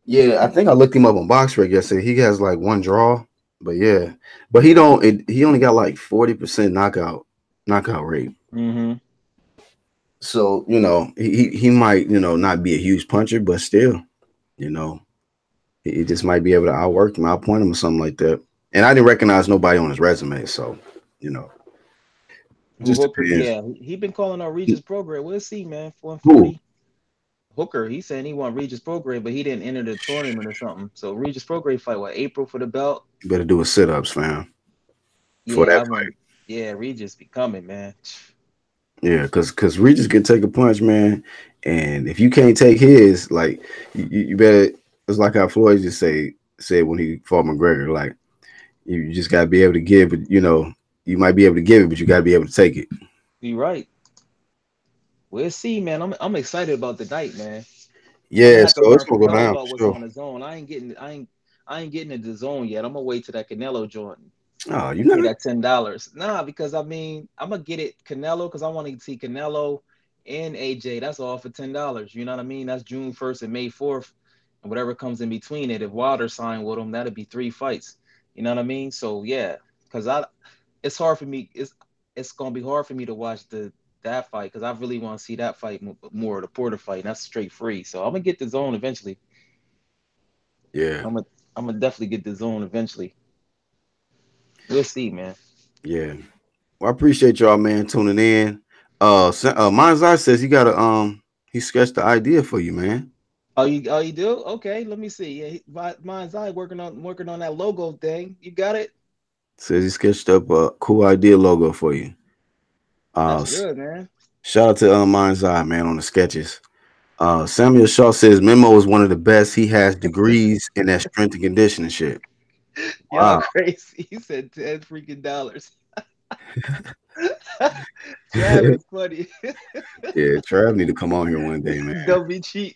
A: yeah. I think I looked him up on BoxRec yesterday. He has like one draw, but yeah, but he don't. He only got like 40% knockout rate.
C: Hmm.
A: So he might not be a huge puncher, but still, you know he just might be able to outwork him, outpoint him, or something like that. And I didn't recognize nobody on his resume, so you know, it
C: Who
A: just
C: Hooker?
A: depends.
C: Yeah, he been calling out Regis Prograde. We'll see, man.
A: Who
C: 140. Hooker, he saying he want Regis Prograde, but he didn't enter the tournament or something. So Regis Prograde fight what, April for the belt?
A: better do his sit ups, fam, for
C: Yeah,
A: that
C: I
A: fight.
C: want. Yeah, Regis be coming, man.
A: Yeah, because Regis can take a punch, man, and if you can't take his, like you better. It's like how Floyd just said when he fought McGregor, like you just gotta be able to give, but you might be able to give it, but you gotta be able to take it.
C: You right. We'll see, man. I'm excited about the night, man. I'm gonna
A: Yeah,
C: have to
A: so it's
C: learn
A: gonna go
C: from hell
A: down
C: about
A: for
C: what's
A: sure.
C: on the zone. I ain't getting into the zone yet. I'm gonna wait till that Canelo joint
A: Oh, you
C: and pay
A: not?
C: that $10. Nah, because I mean I'm gonna get it Canelo because I want to see Canelo and AJ. That's all for $10. You know what I mean? That's June 1st and May 4th, and whatever comes in between it. If Wilder signed with him, that'd be 3 fights. You know what I mean? So yeah, because it's hard for me. It's gonna be hard for me to watch that fight because I really want to see that fight more, the Porter fight. And that's straight free. So I'm gonna get the zone eventually.
A: Yeah,
C: I'm gonna I'm gonna definitely get the zone eventually. We'll see, man.
A: yeah. Well, I appreciate y'all, man, tuning in. Mind's Eye says he sketched the idea for you, man.
C: Oh you do? Okay, let me see. Yeah, mine's I working on that logo thing. You got it.
A: Says he sketched up a cool idea logo for you. Uh,
C: That's
A: s-
C: good, man.
A: Shout out to Mind's Eye, man, on the sketches. Samuel Shaw says Memo is one of the best. He has degrees in that strength and conditioning shit.
C: Y'all
A: Wow.
C: crazy. He said $10 freaking.
B: Trav is funny.
A: Yeah, Trav need to come on here one day, man.
B: Don't be cheap.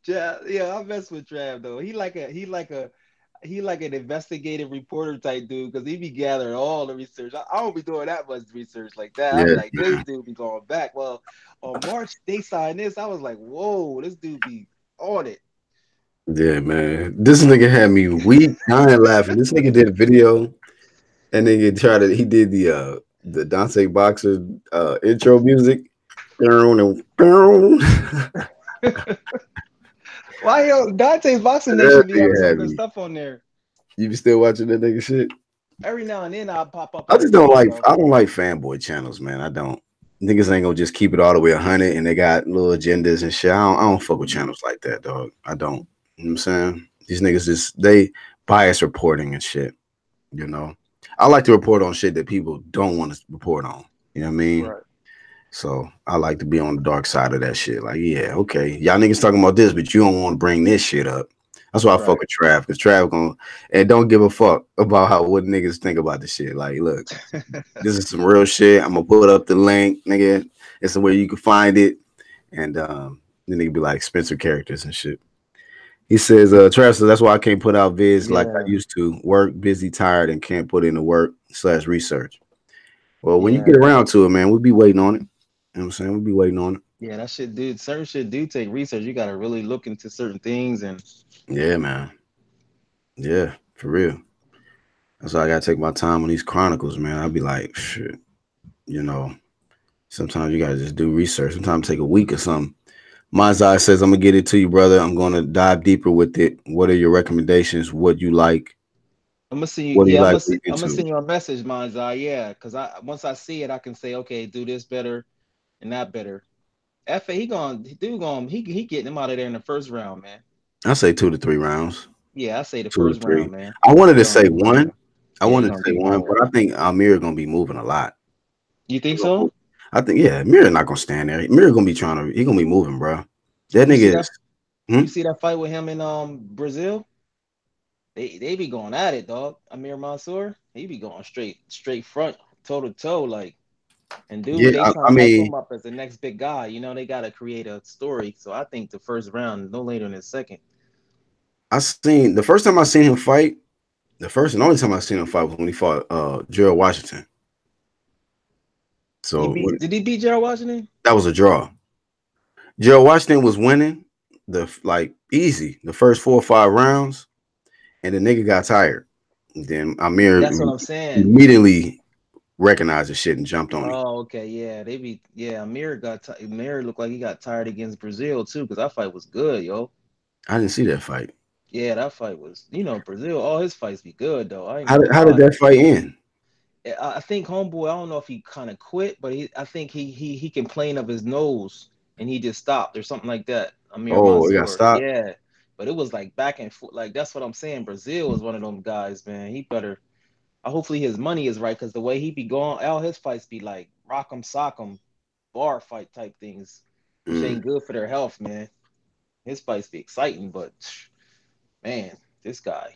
B: Trav, yeah, I mess with Trav though. He like an investigative reporter type dude because he be gathering all the research. I don't be doing that much research like that. I'm
A: Yeah,
B: like, this dude be going back. Well, on March they signed this. I was like, whoa, this dude be on it.
A: yeah, man. This nigga had me weak, dying laughing. This nigga did a video, and nigga tried to. He did the Dante Boxer intro music.
B: Why yo Dante's Boxing
A: That
B: Nation be having
A: nigga
B: some
A: had
B: good
A: me.
B: stuff on there.
A: You be still watching that nigga shit?
B: Every now and then I'll pop up
A: I
B: on
A: just don't
B: feed
A: like.
B: though.
A: I don't like fanboy channels, man. I don't. Niggas ain't gonna just keep it all the way 100, and they got little agendas and shit. I don't fuck with channels like that, dog. I don't. You know what I'm saying? These niggas just they bias reporting and shit. You know, I like to report on shit that people don't want to report on. You know what I mean?
B: Right,
A: So I like to be on the dark side of that shit. Like, yeah, okay, y'all niggas talking about this, but you don't want to bring this shit up. That's why I fuck
B: right.
A: with Trav, because Trav gonna and don't give a fuck about how what niggas think about this shit. Like, look, this is some real shit. I'm gonna put up the link, nigga. It's where you can find it, and then nigga be like Spencer characters and shit. He says, Trav says that's why I can't put out vids like I
B: Yeah,
A: used to. Work, busy, tired, and can't put in the work / research. Well, when you
B: yeah,
A: get around to it, man, we'll be waiting on it. You know what I'm saying? We'll be waiting on it.
B: yeah. That shit, dude. Certain shit do take research. You gotta really look into certain things, and
A: Yeah, man. Yeah, for real. That's why I gotta take my time on these chronicles, man. I'll be like, shit, you know, sometimes you gotta just do research. Sometimes take a week or something. Mazai says, I'm gonna get it to you, brother. I'm gonna dive deeper with it. What are your recommendations? What you like?
B: I'm gonna send you.
A: What do you
B: Yeah,
A: like to look
B: I'm gonna
A: into?
B: send you a message, Manzai. Yeah, because I once I see it, I can say, okay, do this better and that better. Fa, he getting him out of there in the first round, man.
A: I say 2 to 3 rounds.
B: Yeah, I say the
A: Two to
B: first
A: three.
B: round, man.
A: I wanted
B: He
A: to
B: gonna
A: say
B: get him out of
A: one.
B: there.
A: I
B: Yeah, he
A: wanted to
B: gonna
A: say
B: get him out
A: one,
B: of
A: but
B: there.
A: I think Amir gonna be moving a lot.
B: You
A: He
B: think
A: gonna
B: so?
A: move. I think yeah, Amir not gonna stand there. Amir gonna be trying to. He gonna be moving, bro. That
B: You see
A: nigga
B: that?
A: is.
B: You
A: Hmm?
B: see that fight with him in Brazil? They be going at it, dog. Amir Mansour, he be going straight front, toe to toe, like. And
A: Yeah,
B: dude, they trying
A: I
B: to hype
A: mean,
B: him up as the next big guy. You know, they got to create a story. So I think the first round, no later than the second.
A: I seen the first time I seen him fight. The first and only time I seen him fight was when he fought Gerald Washington.
B: He
A: So
B: beat. Did he beat Gerald Washington?
A: that was a draw. Gerald Washington was winning like easy the first 4 or 5 rounds, and the nigga got tired. And then Amir
B: That's what I'm saying.
A: immediately recognized the shit and jumped on him.
B: Oh, okay, yeah, they be. Yeah, Amir looked like he got tired against Brazil too, because that fight was good, yo.
A: I didn't see that fight.
B: Yeah, that fight was. Brazil, all his fights be good though. I ain't
A: How
B: gonna
A: did, how did
B: lie.
A: that fight end?
B: I think homeboy. I don't know if he kind of quit, but I think he complained of his nose and he just stopped or something like that. Amir
A: Oh, it got
B: Mansour,
A: stopped.
B: yeah. But it was like back and forth. Like that's what I'm saying. Brazil is one of them guys, man. He better. Hopefully his money is right because the way he be going, all his fights be like rock 'em, sock 'em, bar fight type things, which
A: Mm.
B: ain't good for their health, man. His fights be exciting, but man, this guy,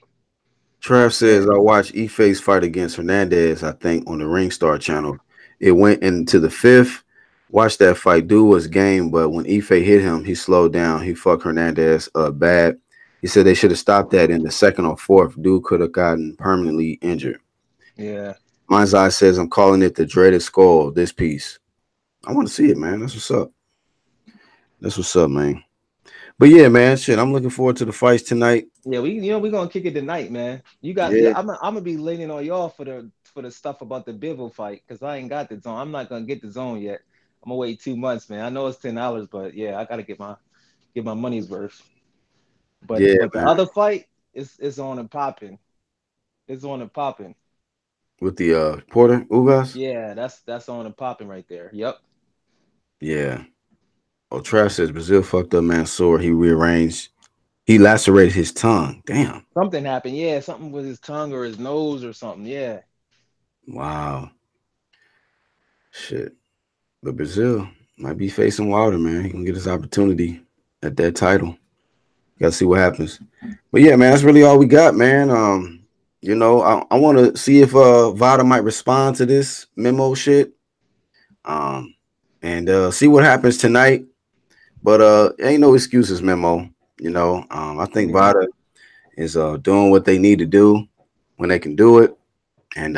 A: Trav says
B: yeah,
A: I watched Ife's fight against Hernandez, I think, on the Ringstar channel. It went into the fifth. Watch that fight. Dude was game, but when Ife hit him, he slowed down. He fucked Hernandez up bad. He said they should have stopped that in the second or fourth. Dude could have gotten permanently injured.
B: yeah.
A: Mine's Eye says I'm calling it the dreaded skull. This piece. I want to see it, man. That's what's up. That's what's up, man. But yeah, man, shit. I'm looking forward to the fights tonight.
B: Yeah, we gonna kick it tonight, man. Yeah,
A: Yeah,
B: I'm gonna be leaning on y'all for the stuff about the Bivol fight because I ain't got the zone. I'm not gonna get the zone yet. I'm gonna wait 2 months, man. I know it's $10, but yeah, I gotta get my money's worth.
A: yeah,
B: But the
A: man.
B: other fight is on and popping. It's on and popping.
A: With the Porter Ugas.
B: Yeah, that's on and popping right there. Yep.
A: Yeah. Oh, Trav says Brazil fucked up Mansoor. He rearranged. He lacerated his tongue. Damn.
B: Something happened. Yeah, something with his tongue or his nose or something. Yeah.
A: Wow. Shit. But Brazil might be facing Wilder, man. He gonna get his opportunity at that title. Gotta see what happens. But yeah, man, that's really all we got, man. I want to see if VADA might respond to this memo shit. Um, and see what happens tonight. But ain't no excuses, Memo. I think
B: Yeah.
A: VADA is doing what they need to do when they can do it. And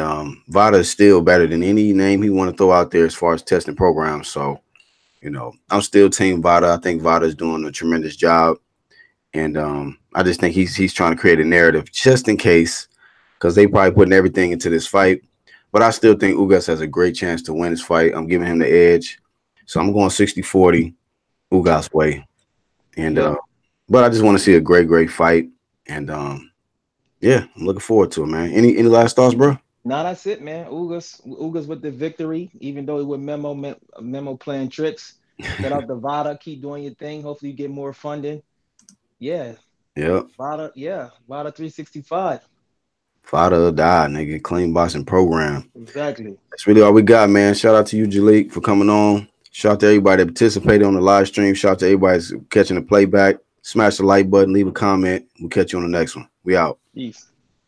A: VADA is still better than any name he want to throw out there as far as testing programs. So, I'm still team VADA. I think VADA is doing a tremendous job. And I just think he's trying to create a narrative just in case, because they probably putting everything into this fight. But I still think Ugas has a great chance to win this fight. I'm giving him the edge. So I'm going 60-40 Ugas way. And
B: Yeah.
A: but I just want to see a great fight. And yeah, I'm looking forward to it, man. Any last thoughts, bro?
B: Now that's it, man. Ugas with the victory, even though he with Memo playing tricks. Shout out to VADA. Keep doing your thing. Hopefully you get more funding. Yeah.
A: Yeah.
B: VADA, yeah. VADA 365.
A: Father or die, nigga. Clean boxing program.
B: Exactly.
A: That's really all we got, man. Shout out to you, Jalik, for coming on. Shout out to everybody that participated on the live stream. Shout out to everybody that's catching the playback. Smash the like button, leave a comment. We'll catch you on the next one. We out.
B: Peace.